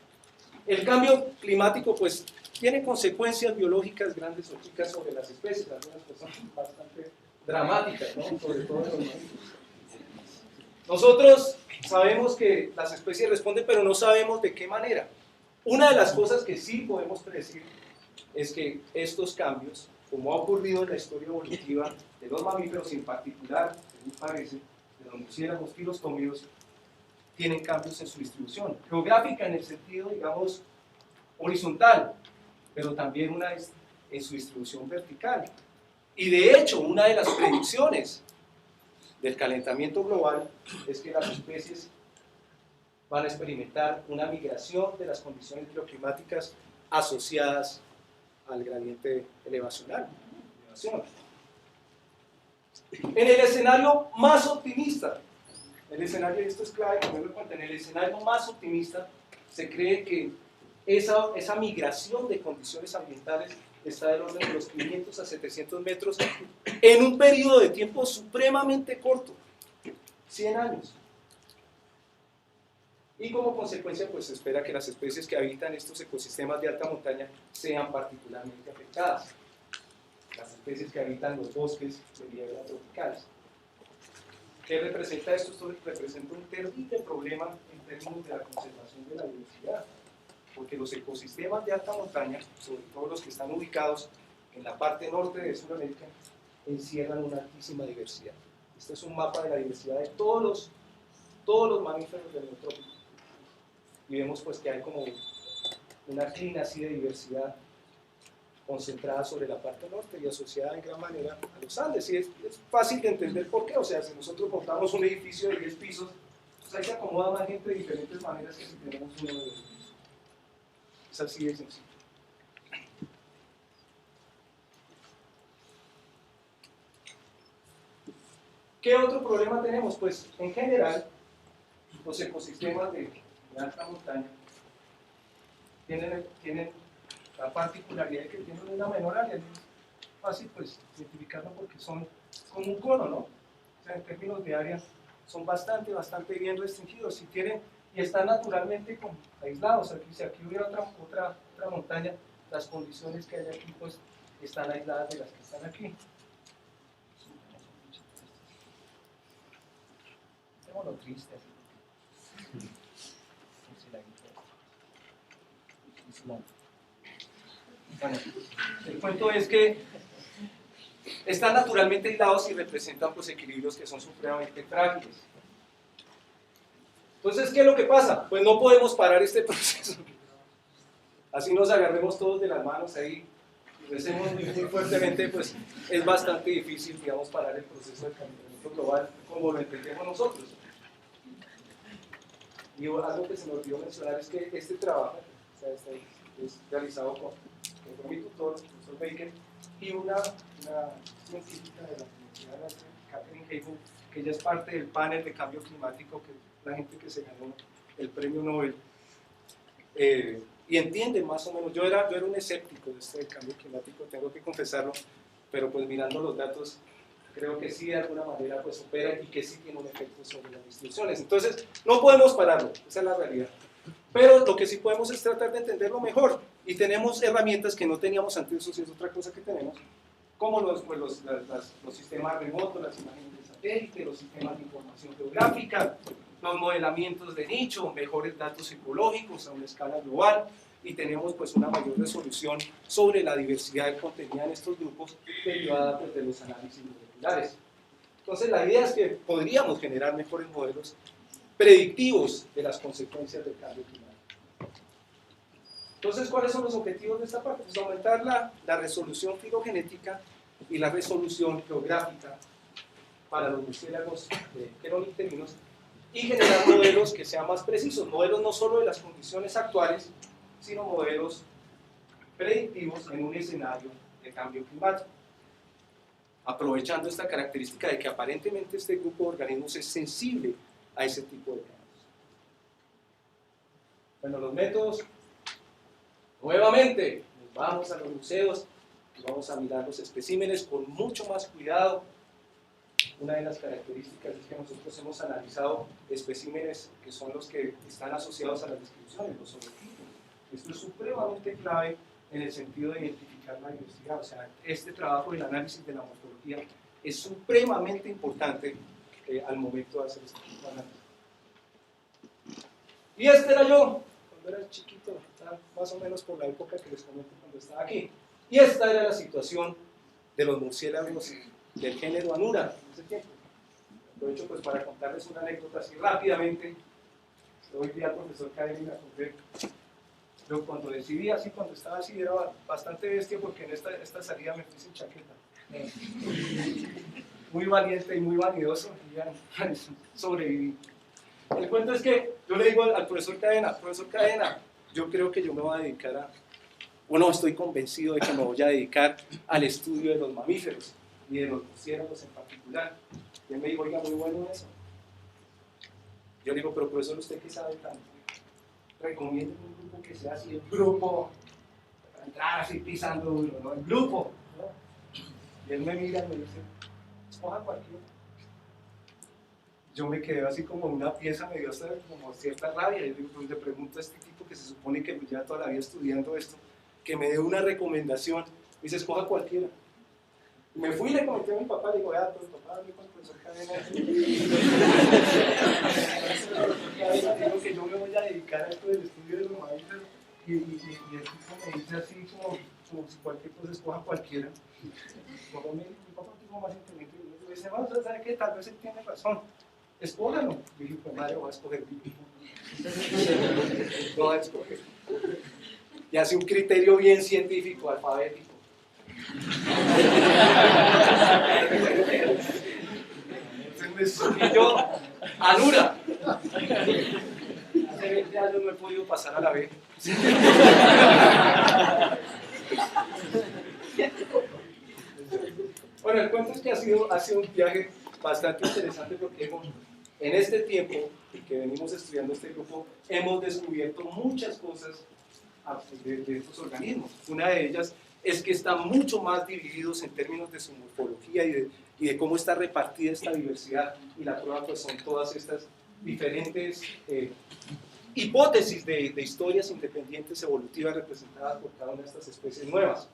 El cambio climático pues tiene consecuencias biológicas grandes o chicas sobre las especies, algunas pues son bastante dramáticas, ¿no? Sobre todo en los mamíferos. Nosotros sabemos que las especies responden, pero no sabemos de qué manera. Una de las cosas que sí podemos predecir es que estos cambios, como ha ocurrido en la historia evolutiva de los mamíferos, en particular, según parece, de los murciélagos y los tómidos, tienen cambios en su distribución geográfica en el sentido, digamos, horizontal, pero también una en su distribución vertical. Y de hecho, una de las predicciones del calentamiento global es que las especies van a experimentar una migración de las condiciones bioclimáticas asociadas al gradiente elevacional. En el escenario más optimista, el escenario, esto es clave tenerlo en cuenta, en el escenario más optimista se cree que esa migración de condiciones ambientales está del orden de los 500 a 700 metros en un periodo de tiempo supremamente corto, 100 años. Y como consecuencia, pues se espera que las especies que habitan estos ecosistemas de alta montaña sean particularmente afectadas. Las especies que habitan los bosques de niebla tropicales. ¿Qué representa esto? Esto representa un terrible problema en términos de la conservación de la diversidad, porque los ecosistemas de alta montaña, sobre todo los que están ubicados en la parte norte de Sudamérica, encierran una altísima diversidad. Este es un mapa de la diversidad de todos los mamíferos del neotrópico. Y vemos pues que hay como una clina así de diversidad concentrada sobre la parte norte y asociada en gran manera a los Andes. Y es fácil de entender por qué. O sea, si nosotros montamos un edificio de 10 pisos, pues ahí se acomoda más gente de diferentes maneras que si tenemos uno de 2 pisos. Es así de sencillo. ¿Qué otro problema tenemos? Pues en general, los ecosistemas de alta montaña tienen la particularidad de que tienen una menor área. Es fácil pues identificarlo porque son como un cono, ¿no? O sea, en términos de área son bastante bien restringidos y están naturalmente aislados. Si aquí hubiera otra montaña, las condiciones que hay aquí pues están aisladas de las que están aquí. Tengo lo triste así. Bueno, el cuento es que están naturalmente aislados y representan pues equilibrios que son supremamente frágiles. Entonces, ¿qué es lo que pasa? Pues no podemos parar este proceso. Así nos agarremos todos de las manos ahí y recemos muy fuertemente, pues es bastante difícil, digamos, parar el proceso de calentamiento global como lo entendemos nosotros. Y algo que se me olvidó mencionar es que este trabajo, o sea, es realizado con mi tutor, el profesor Baker, y una científica de la Universidad de Katherine Hayhoe, que ella es parte del panel de cambio climático, que es la gente que se ganó el premio Nobel, y entiende más o menos. Yo era un escéptico de este cambio climático, tengo que confesarlo, pero pues mirando los datos, creo que sí de alguna manera pues opera y que sí tiene un efecto sobre las distribuciones. Entonces, no podemos pararlo, esa es la realidad. Pero lo que sí podemos es tratar de entenderlo mejor, y tenemos herramientas que no teníamos antes, eso sí es otra cosa que tenemos, como los sistemas remotos, las imágenes de satélite, los sistemas de información geográfica, los modelamientos de nicho, mejores datos ecológicos a una escala global, y tenemos pues una mayor resolución sobre la diversidad contenida en estos grupos derivada pues, de los análisis moleculares. Entonces la idea es que podríamos generar mejores modelos predictivos de las consecuencias del cambio climático. Entonces, ¿cuáles son los objetivos de esta parte? Pues aumentar la resolución filogenética y la resolución geográfica para los murciélagos queronicterinos y generar modelos que sean más precisos, modelos no solo de las condiciones actuales, sino modelos predictivos en un escenario de cambio climático, aprovechando esta característica de que aparentemente este grupo de organismos es sensible a ese tipo de cambios. Bueno, los métodos, nuevamente, vamos a los museos y vamos a mirar los especímenes con mucho más cuidado. Una de las características es que nosotros hemos analizado especímenes que son los que están asociados a las descripciones, los sonotipos. Esto es supremamente clave en el sentido de identificar la diversidad. O sea, este trabajo del análisis de la morfología es supremamente importante al momento de hacer este tipo de análisis. Y este era yo, cuando era chiquito, más o menos por la época que les comento cuando estaba aquí. Y esta era la situación de los murciélagos del género Anura en ese tiempo. Aprovecho pues para contarles una anécdota así rápidamente. Hoy día al profesor Cadena conté. Pero cuando decidí así, cuando estaba así, era bastante bestia porque en esta salida me puse en chaqueta. Muy valiente y muy vanidoso, y ya sobreviví. El cuento es que yo le digo al profesor Cadena, yo creo que yo me voy a dedicar estoy convencido de que me voy a dedicar al estudio de los mamíferos y de los murciélagos en particular. Y él me dijo, oiga, muy bueno eso. Yo le digo, pero profesor, ¿usted qué sabe tanto? recomienden un grupo que sea así, el grupo, para entrar así pisando duro, ¿no? El grupo, ¿no? Y él me mira y me dice, escoja cualquiera. Yo me quedé así como una pieza, me dio hasta como cierta rabia, y pues le pregunto a este tipo que se supone que lleva toda la vida estudiando esto, que me dé una recomendación, me dice, escoja cualquiera. Y me fui y le comenté a mi papá, le digo, vea, pues papá, hablé con el profesor Cadena, digo que yo me voy a dedicar a esto del estudio de los mamíferos, y el tipo me dice así como si cualquier cosa escoja cualquiera. Mi papá tuvo más inteligente, y me dice, vamos a saber que tal vez él tiene razón. Escójalo. Dije, pues madre, voy a escoger. No voy a escoger. Y hace un criterio bien científico, alfabético. Entonces me subí yo a Nura. Hace 20 años no he podido pasar a la B. Bueno, el cuento es que ha sido un viaje bastante interesante porque en este tiempo que venimos estudiando este grupo, hemos descubierto muchas cosas de estos organismos. Una de ellas es que están mucho más divididos en términos de su morfología y de cómo está repartida esta diversidad. Y la prueba pues son todas estas diferentes hipótesis de historias independientes evolutivas representadas por cada una de estas especies nuevas.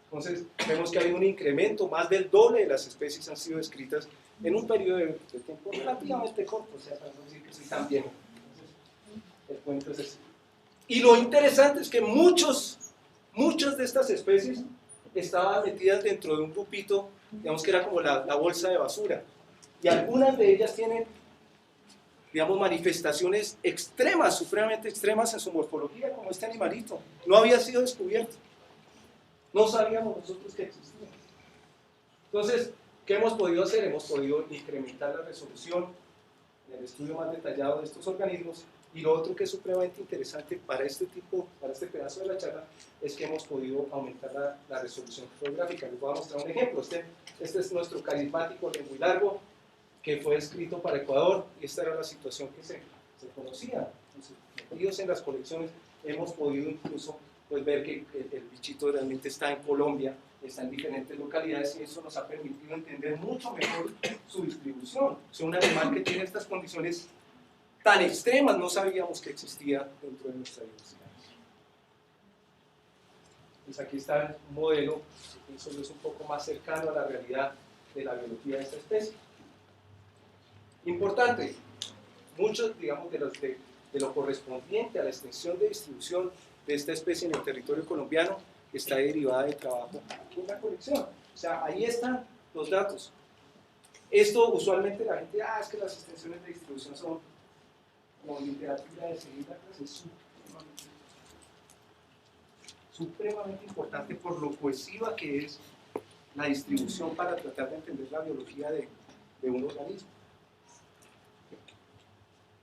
Entonces, vemos que hay un incremento, más del doble de las especies han sido descritas en un periodo de tiempo relativamente corto, o sea, para no decir que soy tan viejo. Entonces, el cuento es ese. Y lo interesante es que muchas de estas especies estaban metidas dentro de un grupito, digamos que era como la bolsa de basura, y algunas de ellas tienen, digamos, manifestaciones extremas, supremamente extremas en su morfología, como este animalito. No había sido descubierto. No sabíamos nosotros que existía. Entonces, ¿qué hemos podido hacer? Hemos podido incrementar la resolución en el estudio más detallado de estos organismos, y lo otro que es supremamente interesante para este pedazo de la charla, es que hemos podido aumentar la resolución fotográfica. Les voy a mostrar un ejemplo. Este es nuestro carismático de muy largo, que fue escrito para Ecuador, y esta era la situación que se conocía. Entonces, metidos en las colecciones, hemos podido incluso pues ver que el bichito realmente está en Colombia, está en diferentes localidades, y eso nos ha permitido entender mucho mejor su distribución. O sea, un animal que tiene estas condiciones tan extremas no sabíamos que existía dentro de nuestra diversidad. Pues aquí está un modelo que es un poco más cercano a la realidad de la biología de esta especie. Importante, muchos, digamos, de lo correspondiente a la extensión de distribución de esta especie en el territorio colombiano está derivada del trabajo aquí en la colección. O sea, ahí están los datos. Esto usualmente la gente, es que las extensiones de distribución son como literatura de segunda clase, es supremamente importante por lo cohesiva que es la distribución para tratar de entender la biología de un organismo.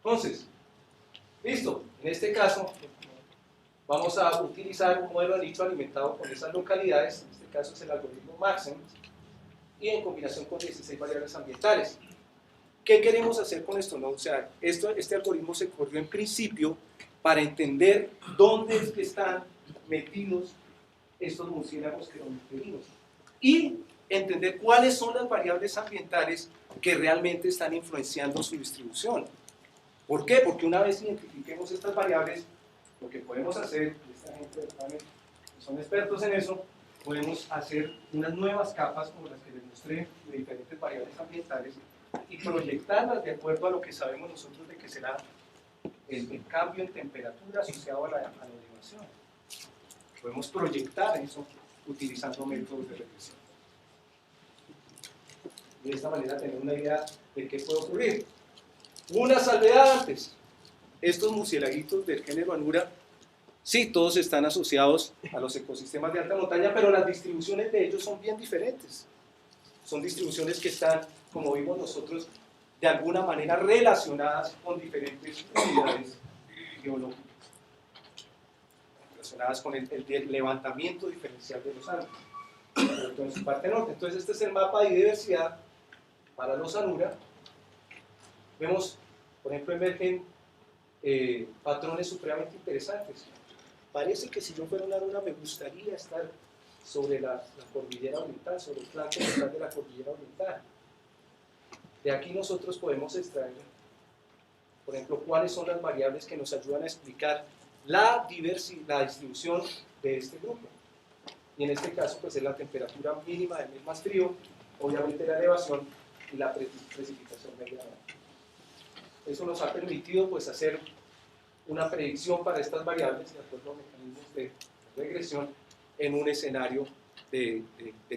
Entonces, listo, en este caso vamos a utilizar un modelo de nicho alimentado con esas localidades, en este caso es el algoritmo Maxent, y en combinación con 16 variables ambientales. ¿Qué queremos hacer con esto? No, o sea, este algoritmo se corrió en principio para entender dónde es que están metidos estos murciélagos queronecterinos y entender cuáles son las variables ambientales que realmente están influenciando su distribución. ¿Por qué? Porque una vez identifiquemos estas variables, lo que podemos hacer, y esta gente son expertos en eso, podemos hacer unas nuevas capas como las que les mostré de diferentes variables ambientales y proyectarlas de acuerdo a lo que sabemos nosotros de que será el cambio en temperatura asociado a la elevación. Podemos proyectar eso utilizando métodos de regresión. Y de esta manera tener una idea de qué puede ocurrir. Una salvedad antes. Estos murciélaguitos del género Anura, sí, todos están asociados a los ecosistemas de alta montaña, pero las distribuciones de ellos son bien diferentes. Son distribuciones que están, como vimos nosotros, de alguna manera relacionadas con diferentes unidades geológicas, relacionadas con el levantamiento diferencial de los Andes, sobre todo en su parte norte. Entonces este es el mapa de diversidad para los Anura. Vemos, por ejemplo, emergen patrones supremamente interesantes. Parece que si yo fuera una luna me gustaría estar sobre la cordillera oriental, sobre el flanco oriental de la cordillera oriental. De aquí nosotros podemos extraer, por ejemplo, cuáles son las variables que nos ayudan a explicar la distribución de este grupo. Y en este caso, pues es la temperatura mínima del mes más frío, obviamente la elevación y la precipitación media. Eso nos ha permitido pues hacer una predicción para estas variables de acuerdo a mecanismos de regresión en un escenario de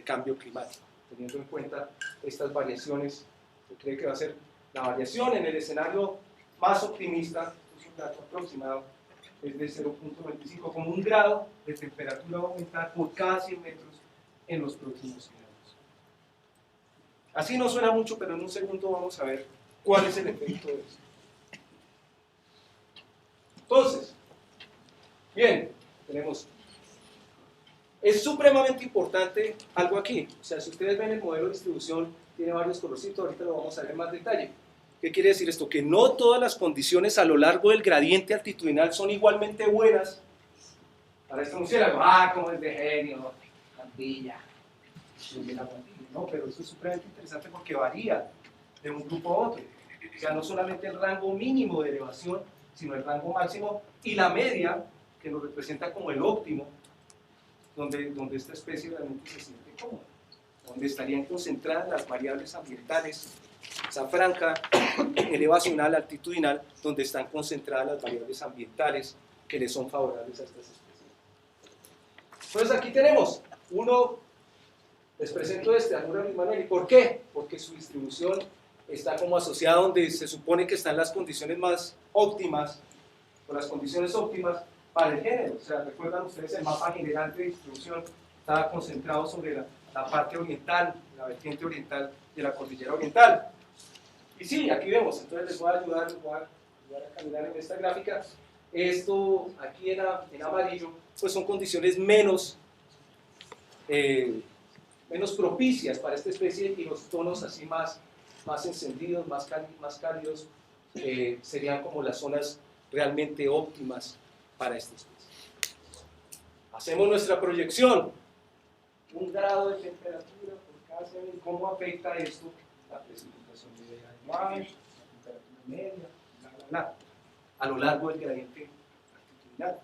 cambio climático, teniendo en cuenta estas variaciones. Se cree que va a ser la variación en el escenario más optimista, es un dato aproximado, es de 0.25, como un grado de temperatura va a aumentar por cada 100 metros en los próximos 100 años. Así no suena mucho, pero en un segundo vamos a ver cuál es el efecto de eso. Entonces, bien, tenemos, es supremamente importante algo aquí. O sea, si ustedes ven el modelo de distribución, tiene varios colorcitos, ahorita lo vamos a ver en más detalle. ¿Qué quiere decir esto? Que no todas las condiciones a lo largo del gradiente altitudinal son igualmente buenas para este murciélago. Ah, como es de genio, plantilla, no, pero eso es supremamente interesante porque varía de un grupo a otro. O sea, no solamente el rango mínimo de elevación, sino el rango máximo y la media, que nos representa como el óptimo, donde esta especie realmente se siente cómoda, donde estarían concentradas las variables ambientales, esa franja elevacional, altitudinal, donde están concentradas las variables ambientales que le son favorables a estas especies. Entonces aquí tenemos uno, les presento Anura grismaneri. ¿Por qué? Porque su distribución está como asociada donde se supone que están las condiciones más óptimas, o las condiciones óptimas para el género. O sea, recuerdan ustedes el mapa general de distribución, estaba concentrado sobre la parte oriental, la vertiente oriental de la cordillera oriental. Y sí, aquí vemos, entonces les voy a ayudar a caminar en esta gráfica. Esto aquí en amarillo, pues son condiciones menos propicias para esta especie, y los tonos así más encendidos, más cálidos, serían como las zonas realmente óptimas para esta especie. Hacemos nuestra proyección. 1 grado de temperatura por cada 100. ¿Cómo afecta esto la precipitación media anual, la temperatura media, bla, bla, bla, a lo largo del gradiente altitudinal?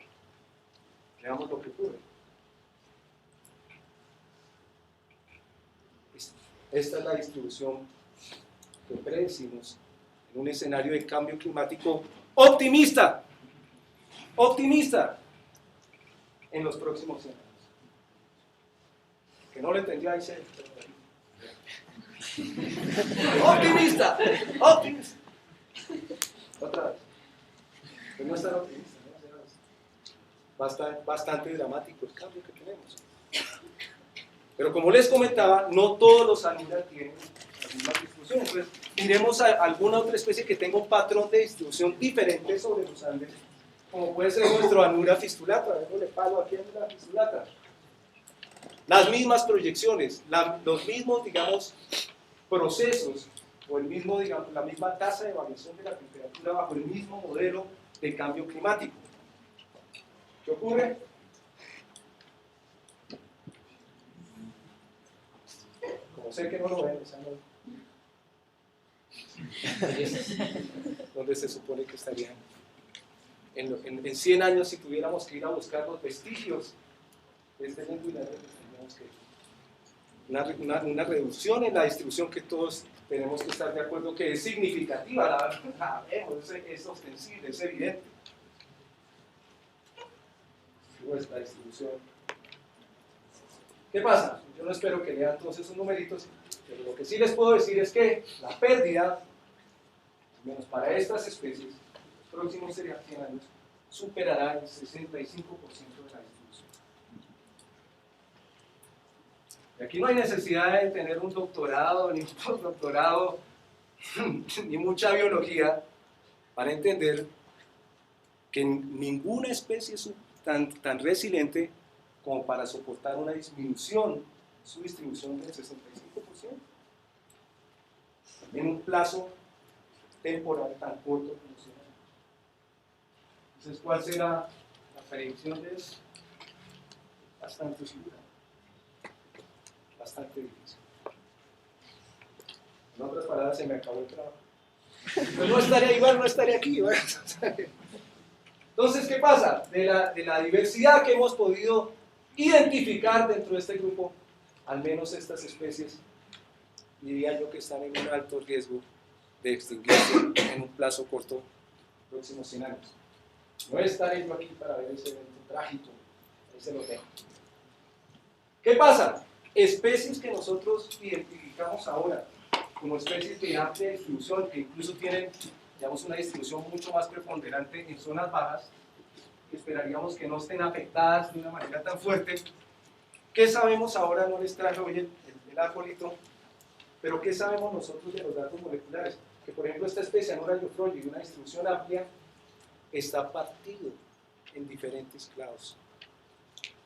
Veamos lo que ocurre. Esta es la distribución que predecimos en un escenario de cambio climático optimista en los próximos 100 años. Que no le tendría ahí ser optimista. Otra vez. Pero no es tan optimista, ¿no? Bastante dramático el cambio que tenemos. Pero como les comentaba, no todos los anuras tienen la misma distribución. Entonces, miremos a alguna otra especie que tenga un patrón de distribución diferente sobre los Andes, como puede ser nuestro Anura fistulata. Démosle palo aquí a Anura fistulata. Las mismas proyecciones, los mismos, digamos, procesos, o la misma tasa de variación de la temperatura bajo el mismo modelo de cambio climático. ¿Qué ocurre? Como sé que no lo ven, donde se supone que estarían en 100 años, si tuviéramos que ir a buscar los vestigios de este mundo y tendríamos que una reducción en la distribución que todos tenemos que estar de acuerdo que es significativa, la vemos, es ostensible, es evidente. Nuestra distribución. ¿Qué pasa? Yo no espero que lean todos esos numeritos, pero lo que sí les puedo decir es que la pérdida, al menos para estas especies, los próximos 100 años, superará el 65% de la distribución. Y aquí no hay necesidad de tener un doctorado, ni un postdoctorado, ni mucha biología, para entender que ninguna especie es tan resiliente como para soportar una disminución, su distribución del 65%, en un plazo temporal tan corto como 100 años. Entonces, ¿cuál será la predicción de eso? Bastante oscura, bastante difícil. En otras palabras, se me acabó el trabajo. Pues no estaría igual, no estaría aquí. ¿Verdad? Entonces, ¿qué pasa? De la diversidad que hemos podido identificar dentro de este grupo, al menos estas especies, diría yo que están en un alto riesgo de extinguirse en un plazo corto, próximos 100 años. No estaré yo aquí para ver ese evento trágico, ahí se lo tengo. ¿Qué pasa? Especies que nosotros identificamos ahora como especies de amplia distribución, que incluso tienen, digamos, una distribución mucho más preponderante en zonas bajas, que esperaríamos que no estén afectadas de una manera tan fuerte. ¿Qué sabemos ahora? No les traje hoy el arbolito, pero ¿qué sabemos nosotros de los datos moleculares? Que por ejemplo esta especie Anura geoffroyi de una distribución amplia está partido en diferentes clados,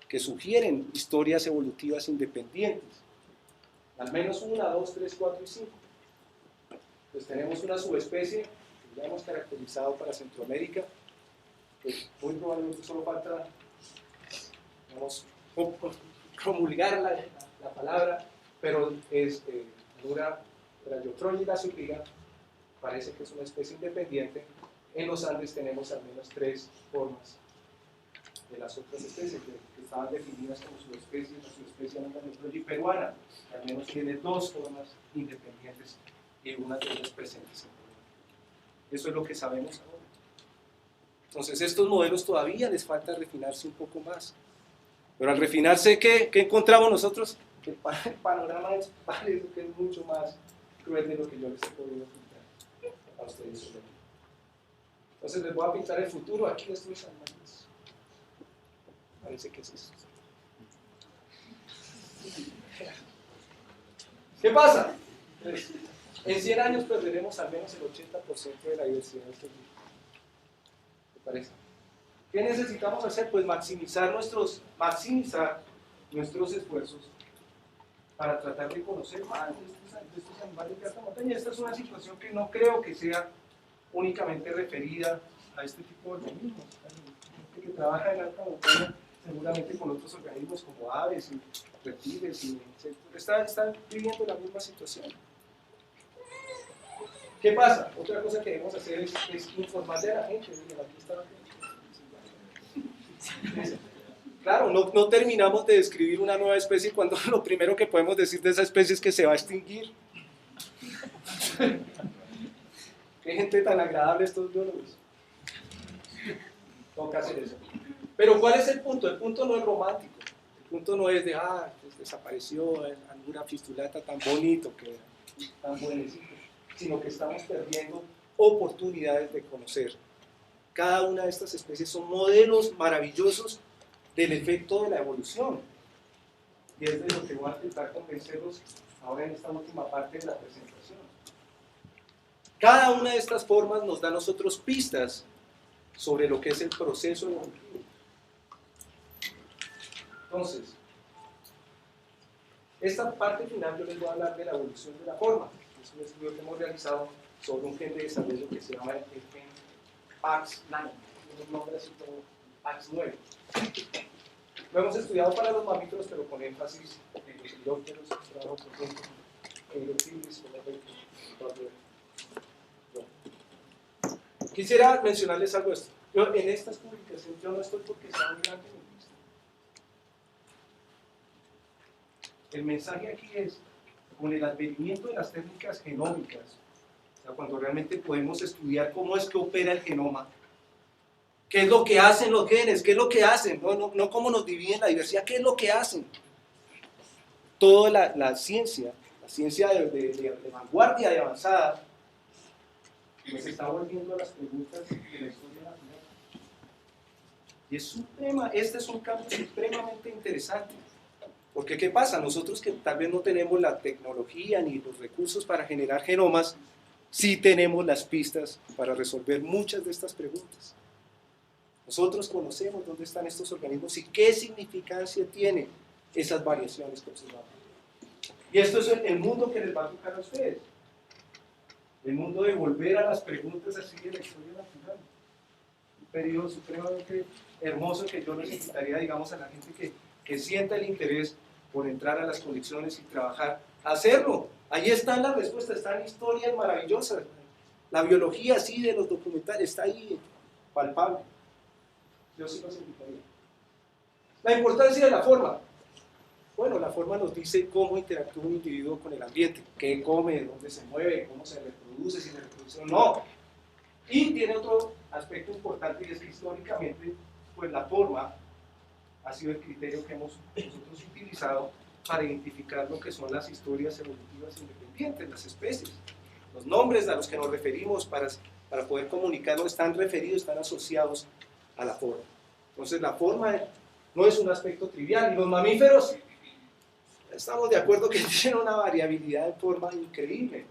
que sugieren historias evolutivas independientes, al menos 1, 2, 3, 4 y 5. Pues tenemos una subespecie que ya hemos caracterizado para Centroamérica, que muy probablemente solo falta, digamos, promulgar la palabra, pero es Anura geoffroyi gasiophylla, parece que es una especie independiente. En los Andes tenemos al menos 3 formas de las otras especies que estaban definidas como subespecies, la subespecie Anura geoffroyi peruana, que al menos tiene 2 formas independientes y una de ellas presentes en Colombia. Eso es lo que sabemos ahora. Entonces, estos modelos todavía les falta refinarse un poco más. Pero al refinarse, ¿qué encontramos nosotros? El panorama es que es mucho más cruel de lo que yo les he podido pintar a ustedes. Entonces, les voy a pintar el futuro. Aquí estoy San Marcos. Parece que es eso. ¿Qué pasa? Pues, en 100 años perderemos al menos el 80% de la diversidad de este grupo. ¿Te parece? ¿Qué necesitamos hacer? Pues maximizar nuestros esfuerzos para tratar de conocer más de estos animales de alta montaña. Esta es una situación que no creo que sea únicamente referida a este tipo de organismos. Hay gente que trabaja en alta montaña seguramente con otros organismos como aves y reptiles y insectos. Están viviendo la misma situación. ¿Qué pasa? Otra cosa que debemos hacer es informarle a la gente. Miren, aquí está la gente. Claro, no terminamos de describir una nueva especie cuando lo primero que podemos decir de esa especie es que se va a extinguir. Qué gente tan agradable estos biólogos. Toca hacer eso. Pero ¿cuál es el punto? El punto no es romántico. El punto no es de, pues desapareció el Anura fistulata tan bonito que era, tan buenecito, sino que estamos perdiendo oportunidades de conocer. Cada una de estas especies son modelos maravillosos del efecto de la evolución. Y es de lo que voy a intentar convencerlos ahora en esta última parte de la presentación. Cada una de estas formas nos da a nosotros pistas sobre lo que es el proceso evolutivo. Entonces, esta parte final yo les voy a hablar de la evolución de la forma. Es un estudio que hemos realizado sobre un gen de desarrollo que se llama el gen PAX9, un nombre así como PAX9. Lo hemos estudiado para los mamíferos, pero con énfasis en los hidrógenos, trabajo por ejemplo, en los tigres, Quisiera mencionarles algo de esto. Yo, en estas publicaciones, yo no estoy porque sea un gran feminista. El mensaje aquí es, con el advenimiento de las técnicas genómicas, o sea, cuando realmente podemos estudiar cómo es que opera el genoma, qué es lo que hacen los genes, qué es lo que hacen, no cómo nos dividen la diversidad, qué es lo que hacen. Toda la ciencia de vanguardia y avanzada, nos está volviendo a las preguntas de la historia natural. Y este es un campo supremamente interesante. Porque ¿qué pasa? Nosotros que tal vez no tenemos la tecnología ni los recursos para generar genomas, sí tenemos las pistas para resolver muchas de estas preguntas. Nosotros conocemos dónde están estos organismos y qué significancia tienen esas variaciones que observamos. Y esto es el mundo que les va a tocar a ustedes. El mundo de volver a las preguntas así de la historia natural. periodo supremamente hermoso que yo les invitaría, digamos, a la gente que sienta el interés por entrar a las colecciones y trabajar, hacerlo. Ahí están las respuestas, están historias maravillosas. La biología, sí, de los documentales, está ahí palpable. Yo sí los invitaría. La importancia de la forma. Bueno, la forma nos dice cómo interactúa un individuo con el ambiente, qué come, dónde se mueve, cómo se reproduce, si se reproduce o no. Y tiene otro aspecto importante, y es que históricamente, pues la forma ha sido el criterio que hemos nosotros utilizado para identificar lo que son las historias evolutivas independientes, las especies. Los nombres a los que nos referimos para poder comunicarnos están referidos, están asociados a la forma. Entonces la forma no es un aspecto trivial, y los mamíferos estamos de acuerdo que tienen una variabilidad de forma increíble.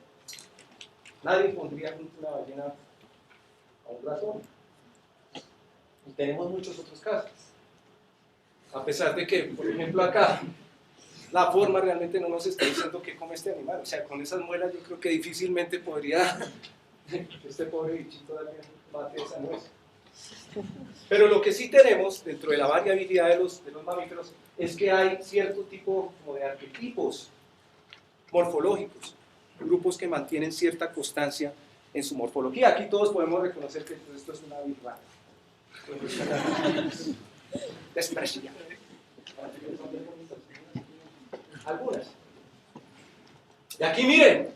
Nadie pondría junto una ballena a un ratón. Y tenemos muchos otros casos. A pesar de que, por ejemplo, acá, la forma realmente no nos está diciendo qué come este animal. O sea, con esas muelas yo creo que difícilmente podría este pobre bichito darle mate esa nuez. Pero lo que sí tenemos dentro de la variabilidad de los mamíferos es que hay cierto tipo como de arquetipos morfológicos, grupos que mantienen cierta constancia en su morfología. Aquí todos podemos reconocer que esto es una birra. Despreciable. Algunas. Y aquí miren,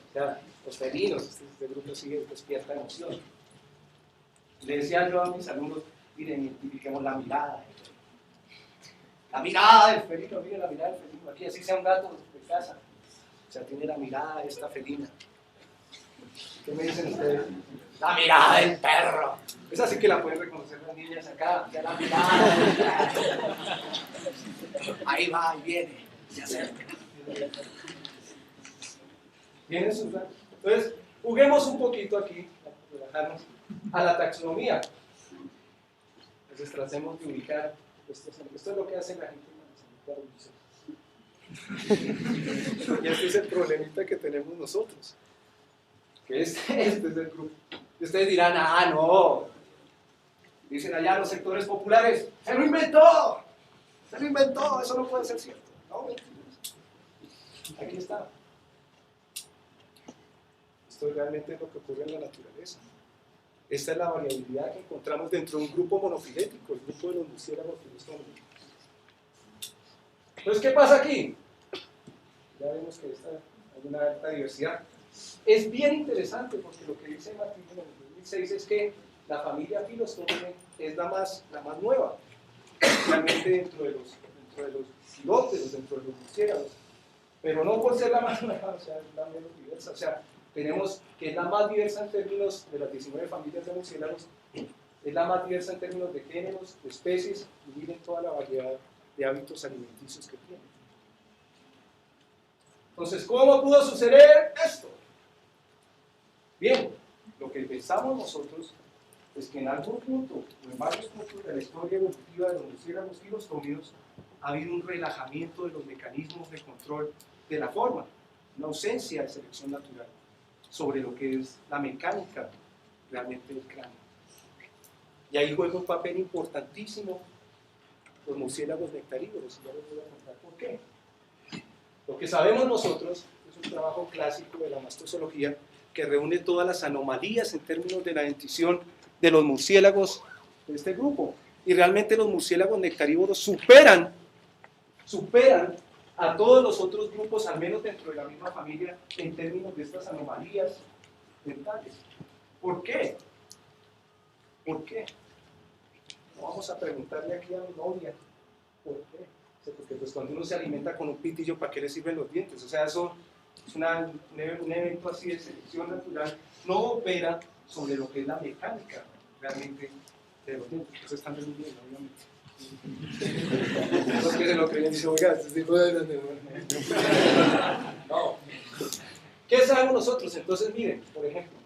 los felinos, este grupo sigue despierta emoción. Le decía yo a mis alumnos, miren, identifiquemos la mirada. La mirada del felino, miren la mirada del felino. Aquí así sea un gato de casa. O sea, tiene la mirada de esta felina. ¿Qué me dicen ustedes? La mirada del perro. Esa sí que la pueden reconocer las niñas acá. Ya la mirada del perro. Ahí va y viene. Se acerca. ¿Vienen sus datos? Entonces, juguemos un poquito aquí, relajarnos, a la taxonomía. Entonces tratemos de ubicar. Esto es lo que hace la gente y este es el problemita que tenemos nosotros. Que este es el grupo. Y ustedes dirán, no. Dicen allá los sectores populares, ¡se lo inventó! ¡Se lo inventó! Eso no puede ser cierto. No, aquí está. Esto realmente es lo que ocurre en la naturaleza. Esta es la variabilidad que encontramos dentro de un grupo monofilético, el grupo de los murciélagos que los hombres. Entonces, ¿qué pasa aquí? Ya vemos que hay una alta diversidad. Es bien interesante porque lo que dice Martín en el 2006 es que la familia Philostomene es la más nueva, realmente dentro de los filópteros, dentro de los murciélagos. Pero no por ser la más nueva, o sea, es la menos diversa. O sea, tenemos que es la más diversa en términos de las 19 familias de murciélagos, es la más diversa en términos de géneros, de especies, y miren toda la variedad de hábitos alimenticios que tiene. Entonces, ¿cómo pudo suceder esto? Bien, lo que pensamos nosotros es que en algún punto, o en varios puntos de la historia evolutiva de los murciélagos y los tómidos, ha habido un relajamiento de los mecanismos de control de la forma, una ausencia de selección natural sobre lo que es la mecánica realmente del cráneo. Y ahí juega un papel importantísimo los murciélagos nectarívoros, y ya les voy a contar por qué. Lo que sabemos nosotros es un trabajo clásico de la mastozoología que reúne todas las anomalías en términos de la dentición de los murciélagos de este grupo. Y realmente los murciélagos nectarívoros superan a todos los otros grupos, al menos dentro de la misma familia, en términos de estas anomalías dentales. ¿Por qué? ¿Por qué? No vamos a preguntarle aquí a mi novia, ¿por qué? Porque pues cuando uno se alimenta con un pitillo, ¿para qué le sirven los dientes? O sea, eso es un evento así de selección natural, no opera sobre lo que es la mecánica realmente de los dientes. Entonces están bien, obviamente. Los que se lo creen dicen, oiga, este tipo de... No. ¿Qué sabemos nosotros? Entonces, miren, por ejemplo,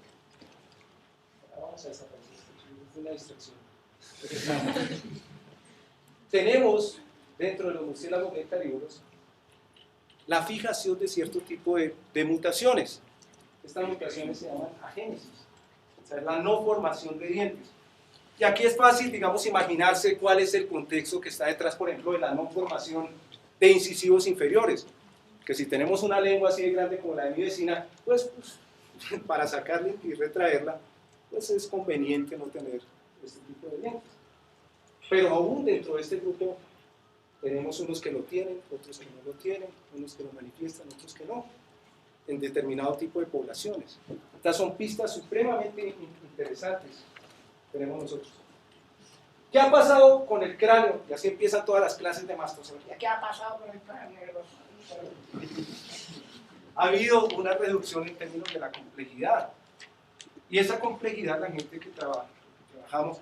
vamos a desaparecer esto, es una distracción. Tenemos dentro de los murciélagos nectarívoros la fijación de cierto tipo de mutaciones. Estas mutaciones se llaman agénesis, o sea, es la no formación de dientes. Y aquí es fácil, digamos, imaginarse cuál es el contexto que está detrás, por ejemplo, de la no formación de incisivos inferiores. Que si tenemos una lengua así de grande como la de mi vecina, pues para sacarla y retraerla, pues es conveniente no tener este tipo de dientes. Pero aún dentro de este grupo tenemos unos que lo tienen, otros que no lo tienen, unos que lo manifiestan, otros que no, en determinado tipo de poblaciones. Estas son pistas supremamente interesantes que tenemos nosotros. ¿Qué ha pasado con el cráneo? Y así empiezan todas las clases de mastozoología. ¿Qué ha pasado con el cráneo? Ha habido una reducción en términos de la complejidad. Y esa complejidad, la gente que trabajamos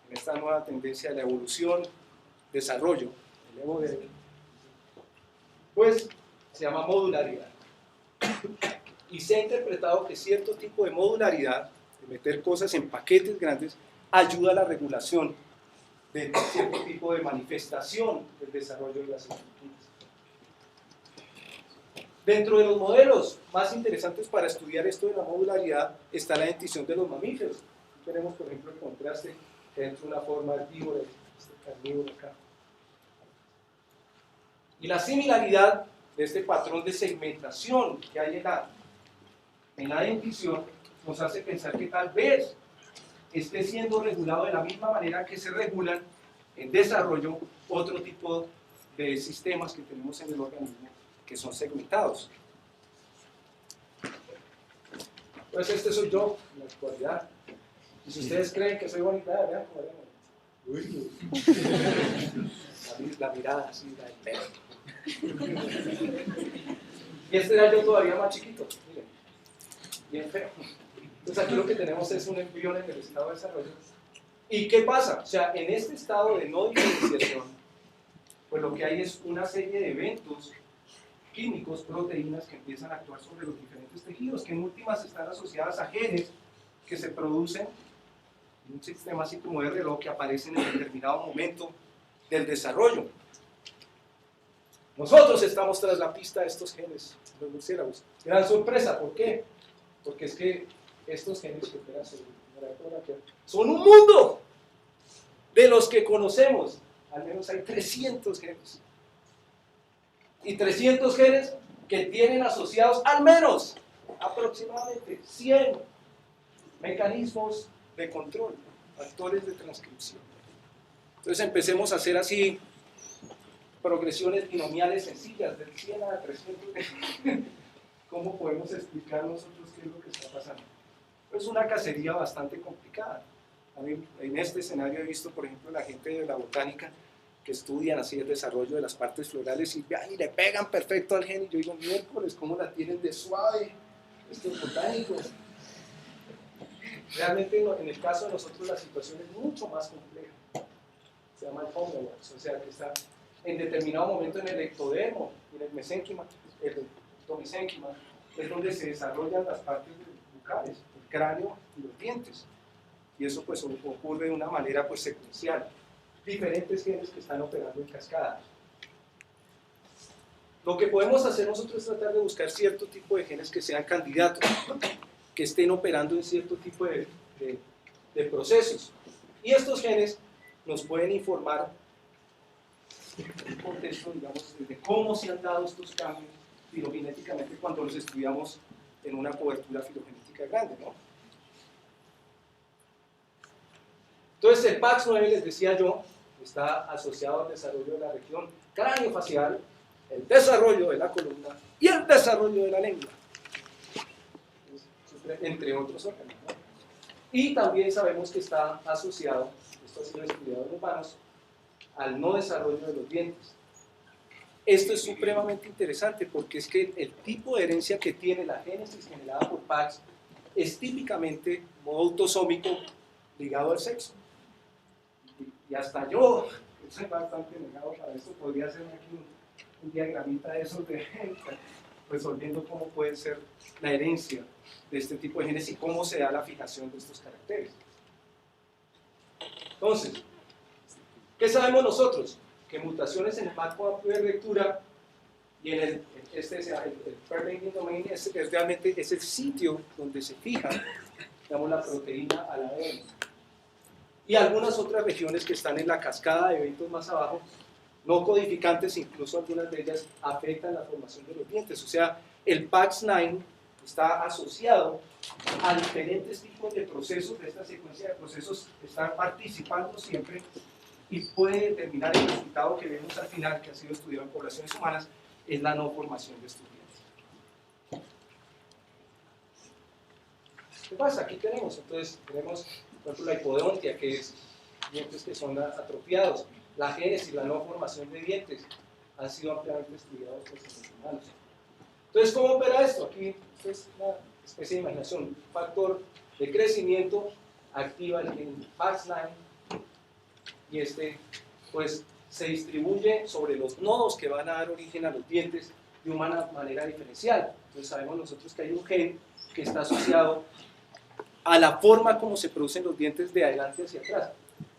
en esta nueva tendencia de la evolución, desarrollo, el Evo de, pues se llama modularidad. Y se ha interpretado que cierto tipo de modularidad, de meter cosas en paquetes grandes, ayuda a la regulación de cierto tipo de manifestación del desarrollo de las estructuras. Dentro de los modelos más interesantes para estudiar esto de la modularidad está la dentición de los mamíferos. Aquí tenemos, por ejemplo, el contraste entre una forma herbívora y este carnívoro acá. Y la similaridad de este patrón de segmentación que hay en la dentición nos hace pensar que tal vez esté siendo regulado de la misma manera que se regulan en desarrollo otro tipo de sistemas que tenemos en el organismo que son segmentados. Pues este soy yo en la actualidad. Y si ustedes creen que soy bonita, vean cómo era. Uy, la mirada así, la del pelo. Y este era yo todavía más chiquito, miren, bien feo. Entonces aquí lo que tenemos es un embrión en el estado de desarrollo. ¿Y qué pasa? O sea, en este estado de no diferenciación, pues lo que hay es una serie de eventos químicos, proteínas que empiezan a actuar sobre los diferentes tejidos, que en últimas están asociadas a genes que se producen en un sistema así como de reloj que aparecen en determinado momento del desarrollo. Nosotros estamos tras la pista de estos genes, los murciélagos. Gran sorpresa, ¿por qué? Porque es que estos genes que operan sobre son un mundo de los que conocemos. Al menos hay 300 genes. Y 300 genes que tienen asociados al menos aproximadamente 100 mecanismos de control, factores de transcripción. Entonces empecemos a hacer así progresiones binomiales sencillas del 100 a 300. ¿Cómo podemos explicar nosotros qué es lo que está pasando? Es una cacería bastante complicada. A mí, en este escenario he visto, por ejemplo, la gente de la botánica que estudian así el desarrollo de las partes florales y le pegan perfecto al gen, y yo digo, miércoles, ¿cómo la tienen de suave estos botánicos? Realmente en el caso de nosotros la situación es mucho más compleja. Se llama el homeobox, o sea que está en determinado momento en el ectodermo, en el mesénquima, el tomisénquima, es donde se desarrollan las partes bucales, el cráneo y los dientes. Y eso pues ocurre de una manera pues secuencial. Diferentes genes que están operando en cascada. Lo que podemos hacer nosotros es tratar de buscar cierto tipo de genes que sean candidatos, que estén operando en cierto tipo de procesos. Y estos genes nos pueden informar un contexto, digamos, de cómo se han dado estos cambios filogenéticamente cuando los estudiamos en una cobertura filogenética grande, ¿no? Entonces el PAX9, les decía yo, está asociado al desarrollo de la región craneofacial, el desarrollo de la columna y el desarrollo de la lengua, entre otros órganos, ¿no? Y también sabemos que está asociado, esto ha sido estudiado en humanos, al no desarrollo de los dientes. Esto es supremamente interesante porque es que el tipo de herencia que tiene la génesis generada por PAX es típicamente modo autosómico ligado al sexo. Y hasta yo, que soy bastante negado para esto, podría hacer aquí un diagramita de esos de resolviendo cómo puede ser la herencia de este tipo de genes y cómo se da la fijación de estos caracteres. Entonces, ¿qué sabemos nosotros? Que mutaciones en el marco amplio de lectura y en el Perlingin domain realmente es el sitio donde se fija, digamos, la proteína al ADN. y algunas otras regiones que están en la cascada de eventos más abajo, no codificantes, incluso algunas de ellas afectan la formación de los dientes. O sea, el PAX9 está asociado a diferentes tipos de procesos, de esta secuencia de procesos están participando siempre y puede determinar el resultado que vemos al final, que ha sido estudiado en poblaciones humanas, es la no formación de estos dientes. ¿Qué pasa? Aquí tenemos, entonces, tenemos, por ejemplo, la hipodontia, que es dientes que son atrofiados. La génesis, la no formación de dientes, han sido ampliamente estudiados por los humanos. Entonces, ¿cómo opera esto? Aquí es una especie de imaginación. Un factor de crecimiento activa el gen PAX9 y pues, se distribuye sobre los nodos que van a dar origen a los dientes de una manera diferencial. Entonces, sabemos nosotros que hay un gen que está asociado a la forma como se producen los dientes de adelante hacia atrás.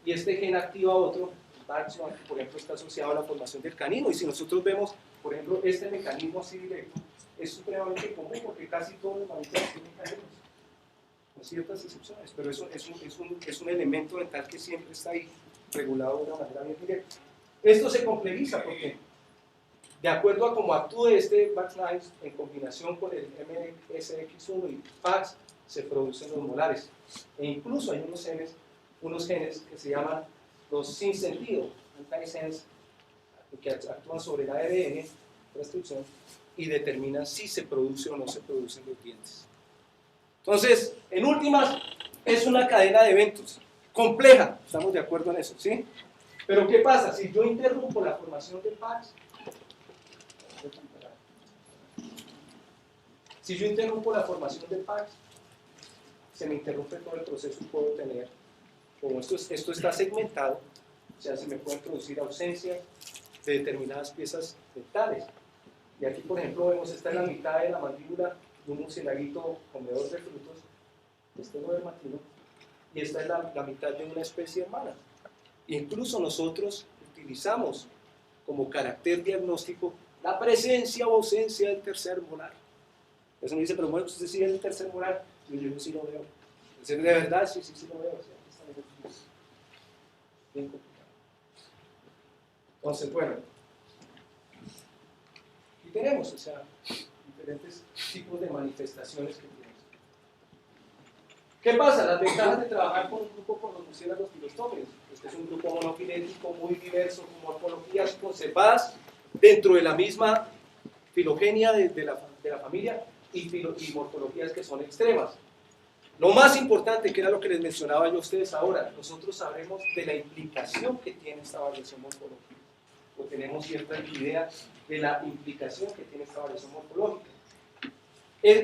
Y este gen activa otro, PAX1, que por ejemplo está asociado a la formación del canino. Y si nosotros vemos, por ejemplo, este mecanismo así directo, es supremamente común porque casi todos los mamíferos tienen caninos, con ciertas excepciones, pero eso es un elemento dental que siempre está ahí, regulado de una manera bien directa. Esto se complejiza porque, de acuerdo a cómo actúe este PAX9 en combinación con el MSX1 y PAX, se producen los molares. E incluso hay unos genes que se llaman los sin sentido, anti-sense, que actúan sobre el ARN, transcripción, y determinan si se produce o no se producen los dientes. Entonces, en últimas, es una cadena de eventos compleja, estamos de acuerdo en eso, ¿sí? Pero ¿qué pasa? Si yo interrumpo la formación del PAX, se me interrumpe todo el proceso y puedo tener, como esto está segmentado, o sea, se me pueden producir ausencias de determinadas piezas dentales. Y aquí, por ejemplo, vemos, esta es la mitad de la mandíbula de un murcielaguito comedor de frutos, este no dermatino, y esta es la mitad de una especie hermana. Incluso nosotros utilizamos como carácter diagnóstico la presencia o ausencia del tercer molar. Eso me dice, pero bueno, usted sí ve el tercer molar, y yo sí lo veo. Entonces, de verdad, sí lo veo. O sea, aquí está bien complicado. Entonces, bueno, aquí tenemos, o sea, diferentes tipos de manifestaciones que tenemos. ¿Qué pasa? Las ventajas de trabajar con un grupo con los murciélagos filostómeros. Este es un grupo monofilético muy diverso, con morfologías conservadas dentro de la misma filogenia de la familia y morfologías que son extremas. Lo más importante, que era lo que les mencionaba yo a ustedes ahora, nosotros sabremos de la implicación que tiene esta variación morfológica, o tenemos cierta idea de la implicación que tiene esta variación morfológica.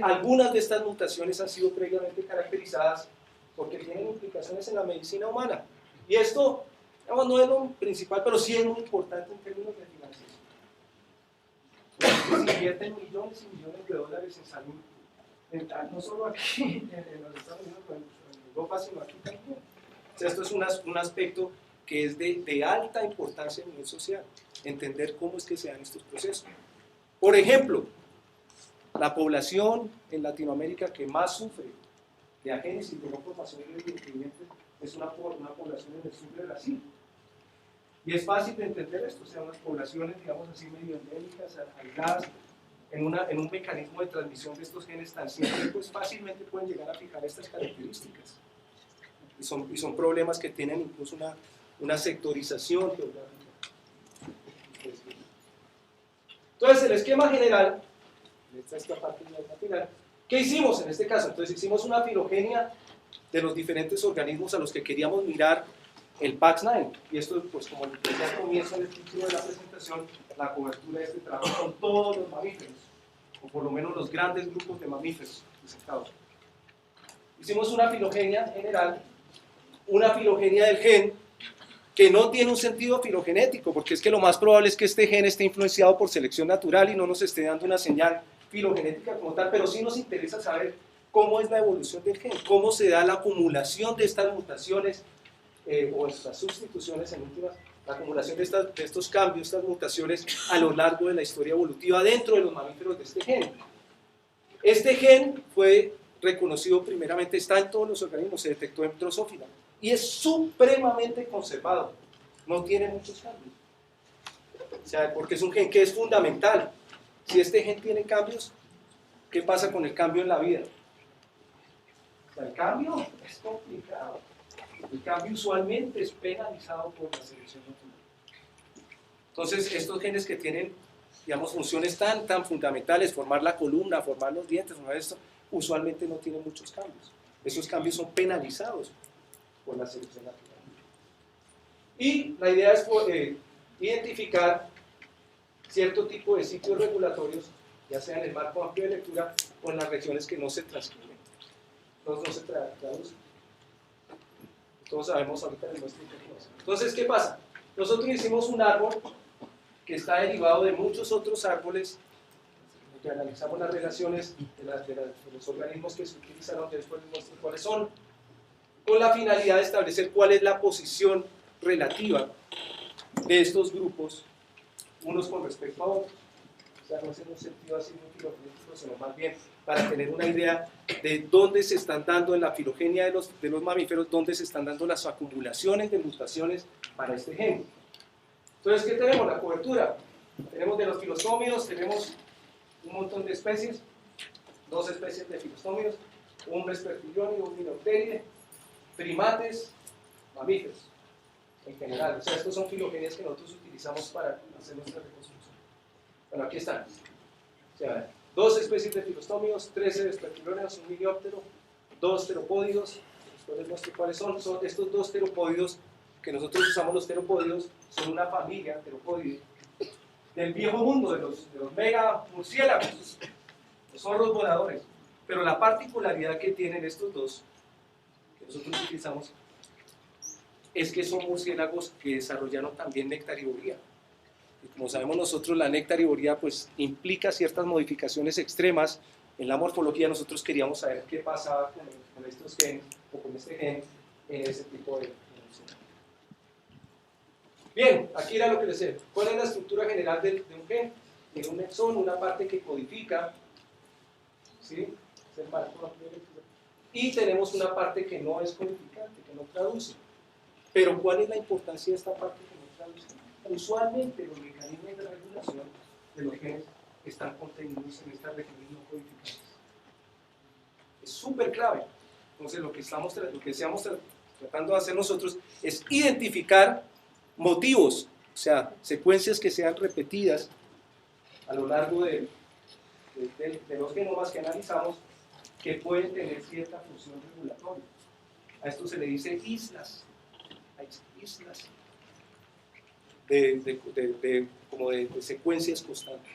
Algunas de estas mutaciones han sido previamente caracterizadas porque tienen implicaciones en la medicina humana. Y esto, digamos, no es lo principal, pero sí es muy importante en términos de financiación. Se invierten millones y millones de dólares en salud dental, no solo aquí en los Estados Unidos, en Europa, sino aquí también. O sea, esto es un aspecto que es de alta importancia a nivel social, entender cómo es que se dan estos procesos. Por ejemplo, la población en Latinoamérica que más sufre de agénesis de no formación de dientes es una población en el sur de Brasil. Y es fácil de entender esto, o sea, unas poblaciones, digamos así, medio endémicas, aisladas, en un mecanismo de transmisión de estos genes tan simple, pues fácilmente pueden llegar a fijar estas características. Y son problemas que tienen incluso una sectorización geográfica. Entonces, el esquema general, esta parte final, ¿qué hicimos en este caso? Entonces hicimos una filogenia de los diferentes organismos a los que queríamos mirar el PAX9, y esto, pues como les decía al comienzo en el título de la presentación, la cobertura de este trabajo con todos los mamíferos, o por lo menos los grandes grupos de mamíferos presentados. Hicimos una filogenia general, una filogenia del gen, que no tiene un sentido filogenético, porque es que lo más probable es que este gen esté influenciado por selección natural y no nos esté dando una señal filogenética como tal, pero sí nos interesa saber cómo es la evolución del gen, cómo se da la acumulación de estas mutaciones o estas sustituciones en últimas, la acumulación de estos cambios, estas mutaciones a lo largo de la historia evolutiva dentro de los mamíferos de este gen. Este gen fue reconocido primeramente, está en todos los organismos, se detectó en Drosophila, y es supremamente conservado, no tiene muchos cambios. O sea, porque es un gen que es fundamental. Si este gen tiene cambios, ¿qué pasa con el cambio en la vida? O sea, el cambio es complicado. El cambio usualmente es penalizado por la selección natural. Entonces, estos genes que tienen, digamos, funciones tan fundamentales, formar la columna, formar los dientes, formar esto, usualmente no tienen muchos cambios. Esos cambios son penalizados por la selección natural. Y la idea es identificar cierto tipo de sitios regulatorios, ya sea en el marco amplio de lectura o en las regiones que no se transcriben, no se traducen. Todos sabemos ahorita en nuestro caso. Entonces, ¿qué pasa? Nosotros hicimos un árbol que está derivado de muchos otros árboles, que analizamos las relaciones de los organismos que se utilizaron, que después les muestro cuáles son, con la finalidad de establecer cuál es la posición relativa de estos grupos, unos con respecto a otros. O sea, no es en un sentido así muy filogénico, sino más bien para tener una idea de dónde se están dando en la filogenia de los mamíferos, dónde se están dando las acumulaciones de mutaciones para este gen. Entonces, ¿qué tenemos? La cobertura. Tenemos de los filostómidos, tenemos un montón de especies, 2 especies de filostómidos, un vespertilión y un minopteride, primates, mamíferos, en general. O sea, estos son filogenias que nosotros utilizamos para hacer nuestra reconstrucción. Bueno, aquí están. O sea, 2 especies de filostómidos, 13 vespertiliones, un minióptero, 2 teropódidos. Después les muestro cuáles son. Son estos 2 teropódidos que nosotros usamos. Los teropódidos son una familia teropódide del viejo mundo, de los mega murciélagos, los zorros voladores. Pero la particularidad que tienen estos 2 que nosotros utilizamos es que son murciélagos que desarrollaron también nectarivoría. Y como sabemos nosotros, la nectarivoría pues implica ciertas modificaciones extremas en la morfología. Nosotros queríamos saber qué pasaba con estos genes o con este gen en ese tipo de murciélagos. Bien, aquí era lo que les decía. ¿Cuál es la estructura general de un gen? Tiene un exón, una parte que codifica, ¿sí? Es el marco amplio de lectura. Y tenemos una parte que no es codificante, que no traduce. Pero ¿cuál es la importancia de esta parte que no traduce? Usualmente los mecanismos de regulación de los genes están contenidos en estas regiones no codificantes. Es súper clave. Entonces lo que estamos tratando de hacer nosotros es identificar motivos, o sea, secuencias que sean repetidas a lo largo de los genomas que analizamos, que pueden tener cierta función regulatoria. A esto se le dice islas. Hay islas como de secuencias constantes.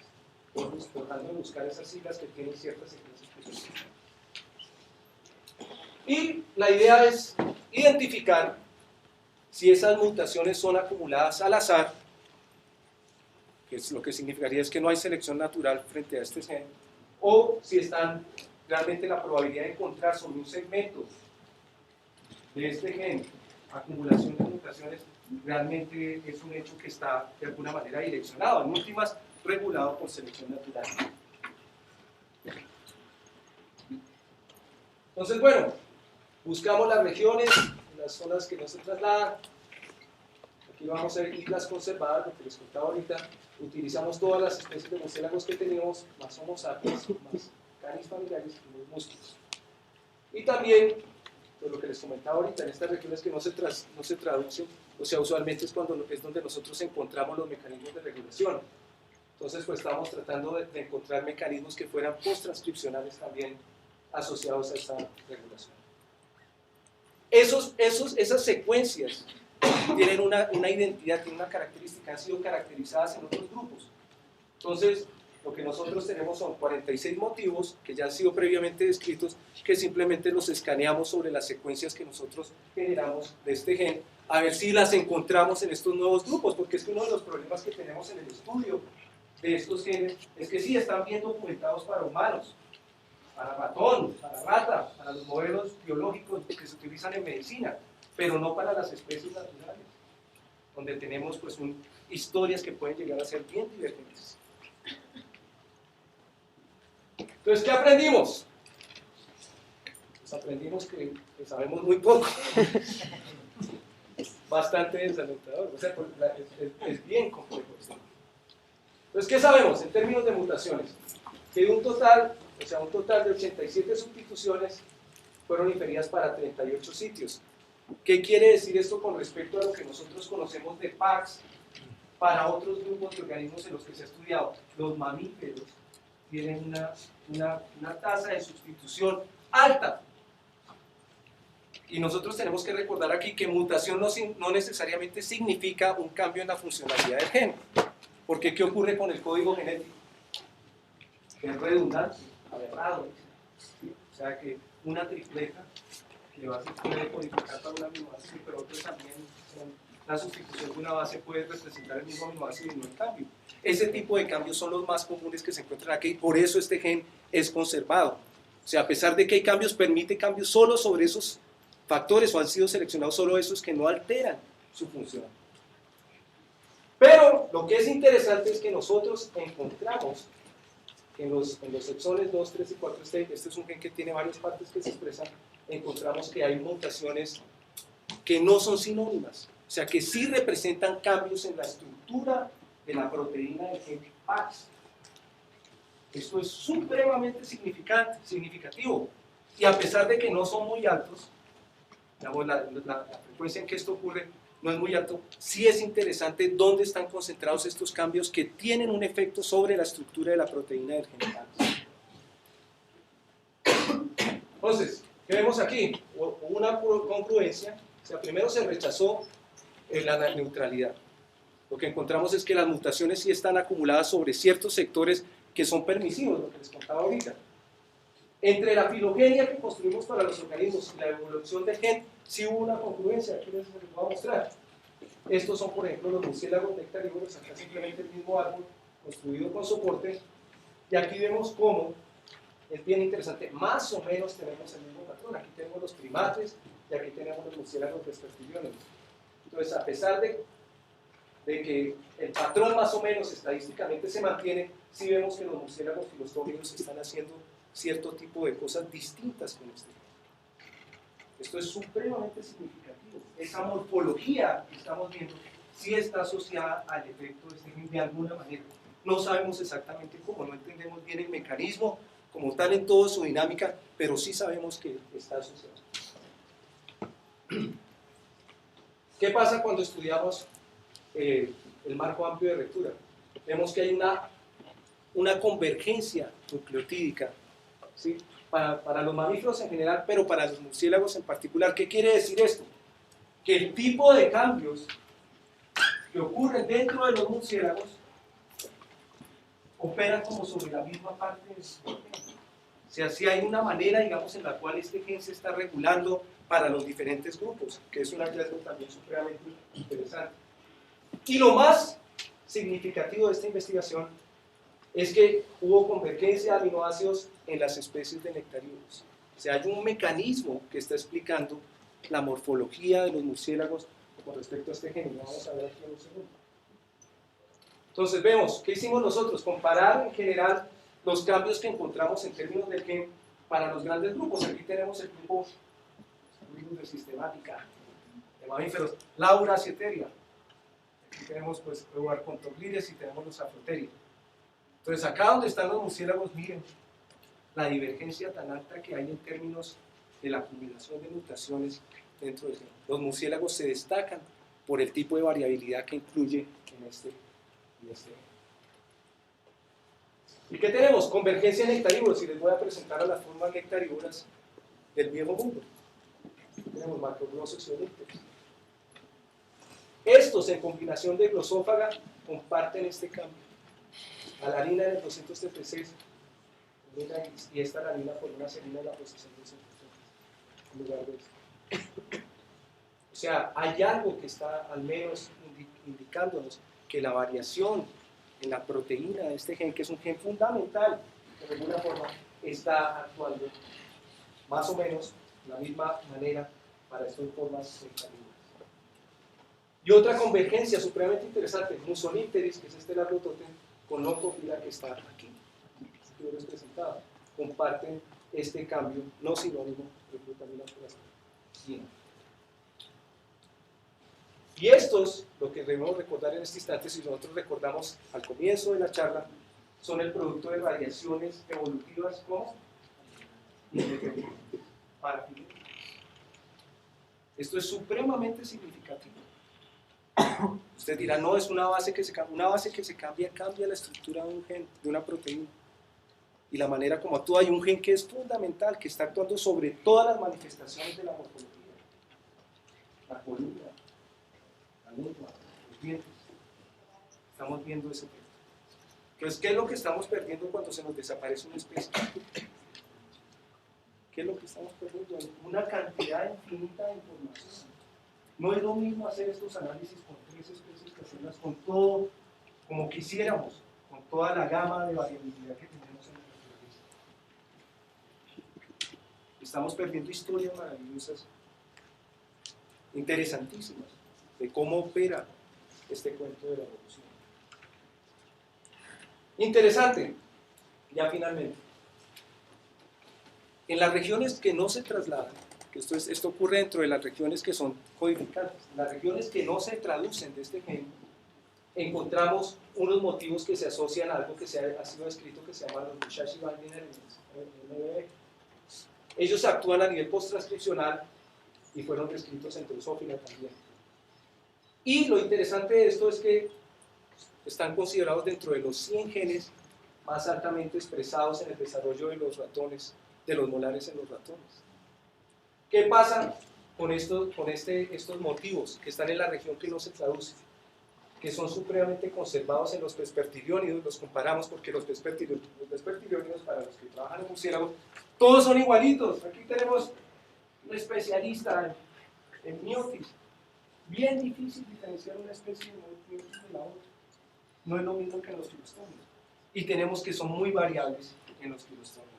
Entonces, tratando de buscar esas islas que tienen ciertas secuencias constantes. Y la idea es identificar si esas mutaciones son acumuladas al azar, que es lo que significaría es que no hay selección natural frente a este gen, o si están realmente la probabilidad de encontrar sobre un segmento de este gen acumulación de mutaciones realmente es un hecho que está de alguna manera direccionado, en últimas regulado por selección natural. Entonces, bueno, buscamos las regiones, las zonas que no se trasladan. Aquí vamos a ver islas conservadas, lo que les contaba ahorita. Utilizamos todas las especies de murciélagos que tenemos, más Homo sapiens, más canis familiares y los músculos. Y también, pues lo que les comentaba ahorita, en estas regiones que no se traducen, o sea, usualmente es donde nosotros encontramos los mecanismos de regulación. Entonces, pues estamos tratando de encontrar mecanismos que fueran post-transcripcionales también asociados a esta regulación. Esas secuencias tienen una identidad, tienen una característica, han sido caracterizadas en otros grupos. Entonces, lo que nosotros tenemos son 46 motivos que ya han sido previamente descritos, que simplemente los escaneamos sobre las secuencias que nosotros generamos de este gen, a ver si las encontramos en estos nuevos grupos, porque es que uno de los problemas que tenemos en el estudio de estos genes es que sí están bien documentados para humanos, para ratón, para rata, para los modelos biológicos que se utilizan en medicina, pero no para las especies naturales, donde tenemos pues historias que pueden llegar a ser bien divergentes. Entonces, ¿qué aprendimos? pues aprendimos que sabemos muy poco. Bastante desalentador, o sea, es bien complejo esto. Entonces, ¿qué sabemos en términos de mutaciones? Que de un total de 87 sustituciones fueron inferidas para 38 sitios. ¿Qué quiere decir esto con respecto a lo que nosotros conocemos de PACS para otros grupos de organismos en los que se ha estudiado? Los mamíferos tienen una tasa de sustitución alta. Y nosotros tenemos que recordar aquí que mutación no necesariamente significa un cambio en la funcionalidad del gen. Porque ¿qué ocurre con el código genético? Que es redundante, aberrado. ¿Sí? O sea que una tripleta de base puede codificar para un aminoácido, pero otros también la sustitución de una base puede representar el mismo aminoácido y no el cambio. Ese tipo de cambios son los más comunes que se encuentran aquí, por eso este gen es conservado. O sea, a pesar de que hay cambios, permite cambios solo sobre esos factores, o han sido seleccionados solo esos que no alteran su función. Pero lo que es interesante es que nosotros encontramos que en los exones 2, 3 y 4, este es un gen que tiene varias partes que se expresan, encontramos que hay mutaciones que no son sinónimas, o sea que sí representan cambios en la estructura de la proteína del gen PAX. Esto es supremamente significativo, y a pesar de que no son muy altos, digamos, la frecuencia en que esto ocurre no es muy alto, sí es interesante dónde están concentrados estos cambios que tienen un efecto sobre la estructura de la proteína del gen PAX. Entonces, ¿qué vemos aquí? Una congruencia, o sea, primero se rechazó la neutralidad. Lo que encontramos es que las mutaciones sí están acumuladas sobre ciertos sectores que son permisivos, lo que les contaba ahorita. Entre la filogenia que construimos para los organismos y la evolución del gen, sí hubo una congruencia, aquí les voy a mostrar. Estos son, por ejemplo, los murciélagos nectarívoros, acá simplemente el mismo árbol construido con soporte, y aquí vemos cómo, es bien interesante, más o menos tenemos el mismo patrón. Aquí tenemos los primates y aquí tenemos los murciélagos vespertiliones. Entonces, a pesar de que el patrón más o menos estadísticamente se mantiene, sí vemos que los murciélagos filostómicos están haciendo cierto tipo de cosas distintas con este. Esto es supremamente significativo. Esa morfología que estamos viendo sí está asociada al efecto de este gen de alguna manera. No sabemos exactamente cómo, no entendemos bien el mecanismo como tal en toda su dinámica, pero sí sabemos que está asociado. ¿Qué pasa cuando estudiamos el marco amplio de lectura? Vemos que hay una convergencia nucleotídica, ¿sí? Para los mamíferos en general, pero para los murciélagos en particular. ¿Qué quiere decir esto? Que el tipo de cambios que ocurren dentro de los murciélagos operan como sobre la misma parte del gen. O sea, si hay una manera, digamos, en la cual este gen se está regulando para los diferentes grupos, que es un hallazgo también supremamente interesante. Y lo más significativo de esta investigación es que hubo convergencia de aminoácidos en las especies de nectarívoros. O sea, hay un mecanismo que está explicando la morfología de los murciélagos con respecto a este gen. Vamos a ver aquí en un segundo. Entonces vemos, ¿qué hicimos nosotros? Comparar en general los cambios que encontramos en términos del gen para los grandes grupos. Aquí tenemos el grupo de sistemática de mamíferos, Laura Cieteria. Aquí tenemos pues Euarchontoglides y tenemos los Afroteria. Entonces acá donde están los murciélagos, miren la divergencia tan alta que hay en términos de la acumulación de mutaciones dentro del gen. Los murciélagos se destacan por el tipo de variabilidad que incluye en este y este. ¿Y qué tenemos? Convergencia en nectarívoros, y les voy a presentar a las formas nectarívoras del viejo mundo. Tenemos macroglosos y onípteros. Estos en combinación de glosófaga comparten este cambio. Alanina en el 236 y esta alanina por una serina en la posición 236 en lugar de esto. O sea, hay algo que está al menos indicándonos que la variación en la proteína de este gen, que es un gen fundamental, de alguna forma está actuando más o menos de la misma manera para estas formas nectarívoras. Y otra convergencia supremamente interesante, Musonipteris, que es este largotote, con Locofila, que está aquí, que yo les presentaba, comparten este cambio no sinónimo de glutamilato. Y estos, lo que debemos recordar en este instante, si nosotros recordamos al comienzo de la charla, son el producto de variaciones evolutivas como parafiléticas. Esto es supremamente significativo. Usted dirá, no, es una base que se cambia. Una base que se cambia, cambia la estructura de un gen, de una proteína. Y la manera como actúa. Hay un gen que es fundamental, que está actuando sobre todas las manifestaciones de la morfología. La columna, la lengua, los dientes. Estamos viendo ese efecto. Entonces, ¿qué es lo que estamos perdiendo cuando se nos desaparece una especie? ¿Qué es lo que estamos perdiendo? Una cantidad infinita de información. No es lo mismo hacer estos análisis con 3 especies que hacerlas con todo, como quisiéramos, con toda la gama de variabilidad que tenemos en la naturaleza. Estamos perdiendo historias maravillosas, interesantísimas, de cómo opera este cuento de la evolución. Interesante, ya finalmente. En las regiones que no se trasladan, que esto ocurre dentro de las regiones que son codificantes, las regiones que no se traducen de este gen, encontramos unos motivos que se asocian a algo que ha sido descrito que se llama los Musashi Binding Elements, MBE. Ellos actúan a nivel post-transcripcional y fueron descritos en Drosophila también. Y lo interesante de esto es que están considerados dentro de los 100 genes más altamente expresados en el desarrollo de los ratones, de los molares en los ratones. ¿Qué pasa con estos motivos que están en la región que no se traduce? Que son supremamente conservados en los pespertiliónidos, los comparamos porque los pespertiliónidos, para los que trabajan en murciélagos, todos son igualitos. Aquí tenemos un especialista en miotis. Bien difícil diferenciar una especie de miotis de la otra. No es lo mismo que en los filostómidos. Y tenemos que son muy variables en los filostómidos.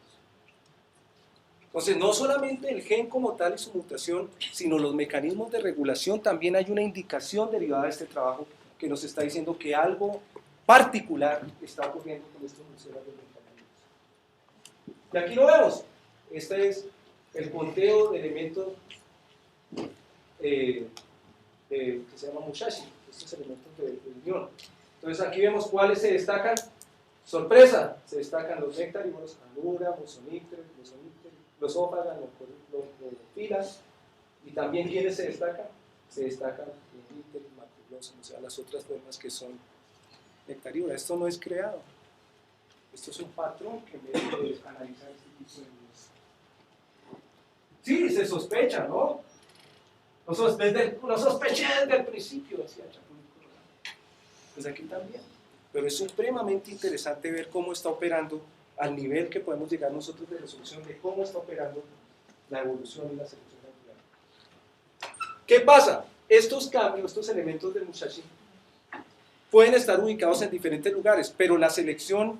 Entonces, no solamente el gen como tal y su mutación, sino los mecanismos de regulación, también hay una indicación derivada de este trabajo que nos está diciendo que algo particular está ocurriendo con estos murciélagos mecanismos. Y aquí lo vemos. Este es el conteo de elementos que se llama Musashi, estos elementos de unión. Entonces aquí vemos cuáles se destacan. Sorpresa, se destacan los néctarívoros, Anura, Bosoníteres, los ófagas, los filas, y también ¿quiénes se destacan? Se destacan los níteres, maculosos, o sea, las otras formas que son nectarívoras. Esto no es creado, esto es un patrón que merece analizar este tipo de cosas. Sí, se sospecha, ¿no? Lo sospeché desde el principio, decía Chapulín Colorado. Pues aquí también. Pero es supremamente interesante ver cómo está operando al nivel que podemos llegar nosotros de resolución de cómo está operando la evolución y la selección natural. ¿Qué pasa? Estos cambios, estos elementos del Musashi, pueden estar ubicados en diferentes lugares, pero la selección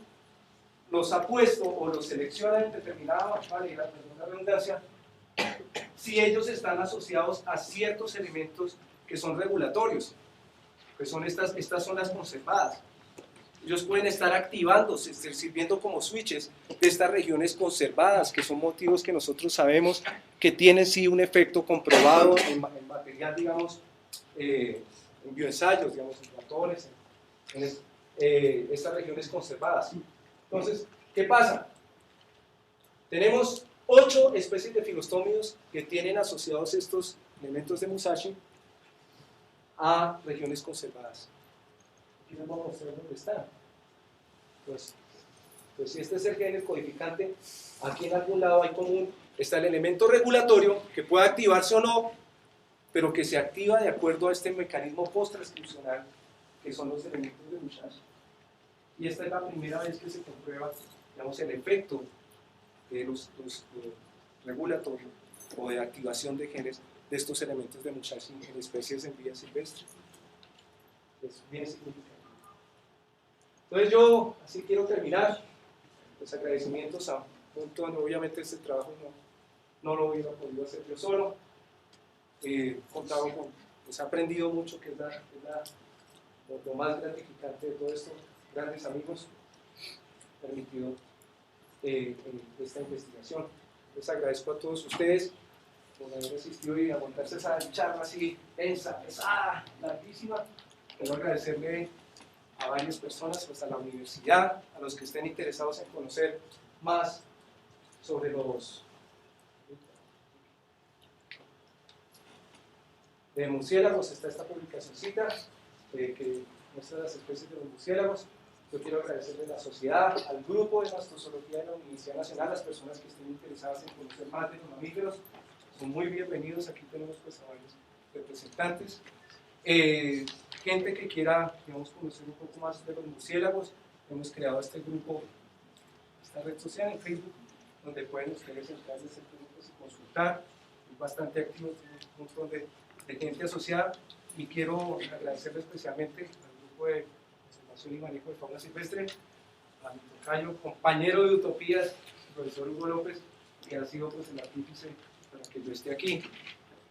los ha puesto o los selecciona en determinada manera, perdón la redundancia, si ellos están asociados a ciertos elementos que son regulatorios, que son estas zonas conservadas. Ellos pueden estar activándose, sirviendo como switches de estas regiones conservadas, que son motivos que nosotros sabemos que tienen sí un efecto comprobado en material, digamos, en bioensayos, digamos, en ratones, en estas regiones conservadas. Entonces, ¿qué pasa? Tenemos 8 especies de filostómidos que tienen asociados estos elementos de Musashi a regiones conservadas. Aquí les vamos a mostrar dónde están. Pues si este es el gen codificante, aquí en algún lado hay común, está el elemento regulatorio que puede activarse o no, pero que se activa de acuerdo a este mecanismo post-transcripcional que son los elementos de Musashi. Y esta es la primera vez que se comprueba, digamos, el efecto de los regulatorios o de activación de genes de estos elementos de Musashi en especies en vida silvestre. Es bien significativo. Entonces yo así quiero terminar. Los agradecimientos a Montón. Obviamente este trabajo no lo hubiera podido hacer yo solo. Contado con, pues he aprendido mucho, que es lo más gratificante de todo esto. Grandes amigos, permitido de esta investigación. Les agradezco a todos ustedes por haber asistido y aguantarse esa charla así densa, pesada, larguísima. Quiero agradecerle a varias personas, pues a la universidad, a los que estén interesados en conocer más sobre los de murciélagos. Está esta publicacióncita que muestra las especies de los murciélagos. Yo quiero agradecerle a la sociedad, al grupo de mastozoología de la Universidad Nacional, las personas que estén interesadas en conocer más de los mamíferos. Son muy bienvenidos. Aquí tenemos pues a varios representantes. Gente que quiera, digamos, conocer un poco más de los murciélagos. Hemos creado este grupo, esta red social en Facebook, donde pueden ustedes entrar en ese grupo y consultar. Es bastante activo, tiene un montón de gente asociada, y quiero agradecerle especialmente al grupo de conservación y manejo de fauna silvestre, a mi tocayo, compañero de Utopías, el profesor Hugo López, que ha sido pues el artífice para que yo esté aquí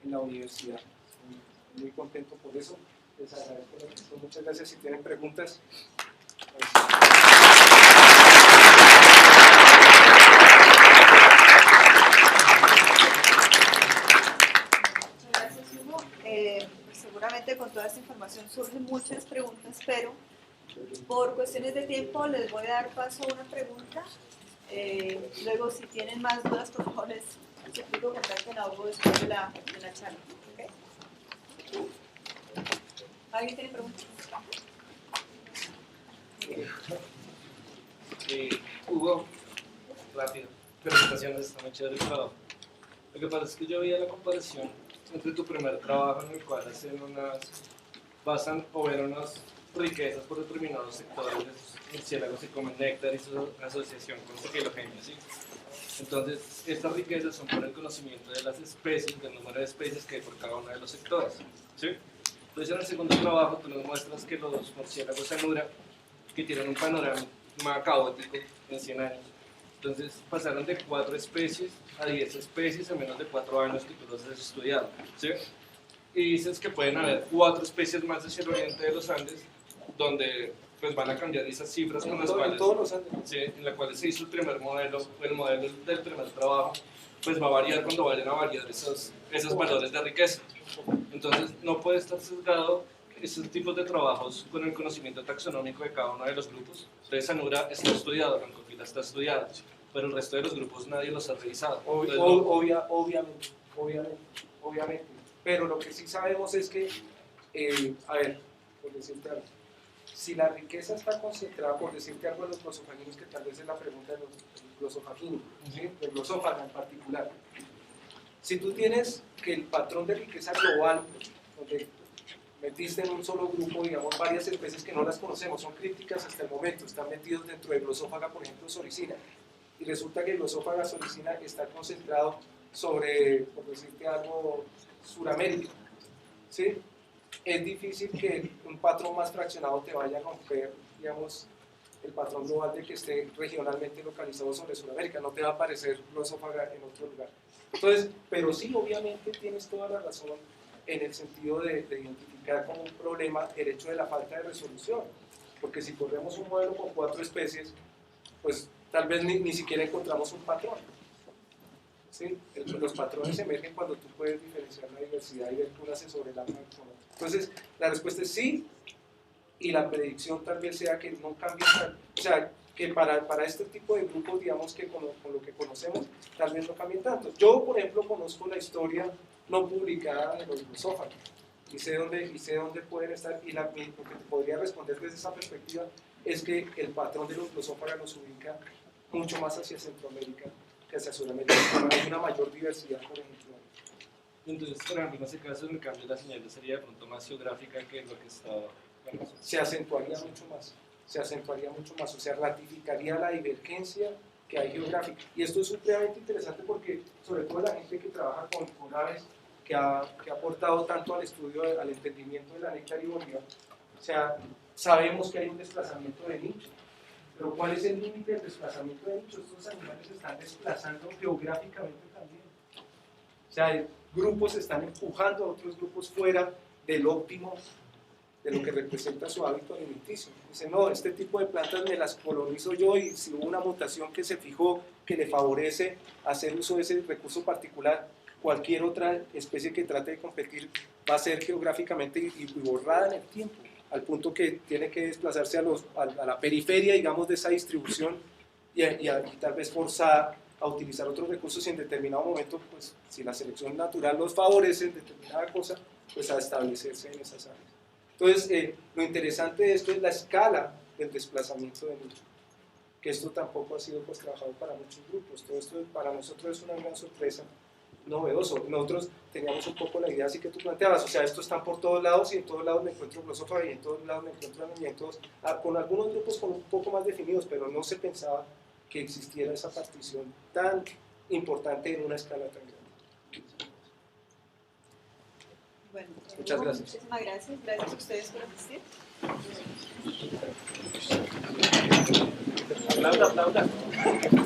en la universidad. Estoy muy contento por eso. Les agradezco la atención. Muchas gracias. Si tienen preguntas. Pues seguramente con toda esta información surgen muchas preguntas, pero por cuestiones de tiempo les voy a dar paso a una pregunta. Luego, si tienen más dudas, por favor, les suplico contacten a Hugo después de la charla. ¿Okay? ¿Alguien tiene preguntas? Hugo, rápido, felicitaciones, está muy chévere el trabajo. Lo que pasa es que yo vi la comparación entre tu primer trabajo, en el cual basan o ven unas riquezas por determinados sectores de sus murciélagos que comen néctar y su asociación con cefalogenia, ¿sí? Entonces, estas riquezas son por el conocimiento de las especies, del número de especies que hay por cada uno de los sectores, ¿sí? Entonces, en el segundo trabajo, tú nos muestras que los murciélagos Anura, que tienen un panorama caótico en 100 años, entonces pasaron de 4 especies a 10 especies en menos de 4 años que tú los has estudiado, ¿sí? Y dices que pueden haber 4 especies más hacia el oriente de los Andes, donde pues van a cambiar esas cifras con las cuales, todos los Andes. ¿sí? En la cual se hizo el primer modelo, el modelo del primer trabajo, pues va a variar cuando vayan a variar esos valores de riqueza. Entonces no puede estar sesgado esos tipos de trabajos con el conocimiento taxonómico de cada uno de los grupos. Entonces Anura está estudiado, Rancophylla está estudiado, pero el resto de los grupos nadie los ha revisado. Obviamente. Pero lo que sí sabemos es que, a ver, por decirte algo, si la riqueza está concentrada, por decirte algo, de los glosofaginos, que tal vez es la pregunta de los glosofaginos, ¿sí? Del glosófaga en particular. Si tú tienes que el patrón de riqueza global, donde metiste en un solo grupo, digamos, varias especies que no las conocemos, son crípticas hasta el momento, están metidos dentro de glosófaga, por ejemplo, soricina, y resulta que el glosófaga soricina está concentrado sobre, por decirte algo, Suramérica, ¿sí? Es difícil que un patrón más fraccionado te vaya a romper, digamos, el patrón global de que esté regionalmente localizado sobre Suramérica, no te va a aparecer glosófaga en otro lugar. Entonces, pero sí, obviamente tienes toda la razón en el sentido de identificar como un problema el hecho de la falta de resolución, porque si corremos un modelo con 4 especies, pues tal vez ni siquiera encontramos un patrón. ¿Sí? Los patrones emergen cuando tú puedes diferenciar la diversidad y ver que una se sobrelapa con otra. Entonces, la respuesta es sí, y la predicción tal vez sea que no cambie, o sea, que para este tipo de grupos, digamos que con lo que conocemos, tal vez no cambien tanto. Yo, por ejemplo, conozco la historia no publicada de los glosófagos, y sé dónde pueden estar, y lo que te podría responder desde esa perspectiva es que el patrón de los glosófagos nos ubica mucho más hacia Centroamérica que hacia Sudamérica. Hay una mayor diversidad, por ejemplo. Entonces, por ejemplo, en ese caso, el cambio de la señal sería de pronto más geográfica que lo que está... Se acentuaría mucho más, o sea, ratificaría la divergencia que hay geográfica. Y esto es supremamente interesante porque, sobre todo la gente que trabaja con aves, que ha aportado tanto al estudio, al entendimiento de la nectariología, o sea, sabemos que hay un desplazamiento de nicho. Pero ¿cuál es el límite del desplazamiento de nicho? Estos animales se están desplazando geográficamente también. O sea, grupos están empujando a otros grupos fuera del óptimo de lo que representa su hábito alimenticio. Dice, no, este tipo de plantas me las colonizo yo y si hubo una mutación que se fijó que le favorece hacer uso de ese recurso particular, cualquier otra especie que trate de competir va a ser geográficamente y borrada en el tiempo, al punto que tiene que desplazarse a la periferia, digamos, de esa distribución y tal vez forzada a utilizar otros recursos y en determinado momento, pues, si la selección natural los favorece en determinada cosa, pues a establecerse en esas áreas. Entonces, lo interesante de esto es la escala del desplazamiento de nicho, que esto tampoco ha sido pues, trabajado para muchos grupos. Todo esto para nosotros es una gran sorpresa, novedoso. Nosotros teníamos un poco la idea así que tú planteabas, o sea, estos están por todos lados y en todos lados me encuentro glosófaga y en todos lados me encuentro alimentos, con algunos grupos con un poco más definidos, pero no se pensaba que existiera esa partición tan importante en una escala tan grande. Bueno, Muchas gracias. Muchísimas gracias. Gracias a ustedes por asistir. Aplauda, aplauda.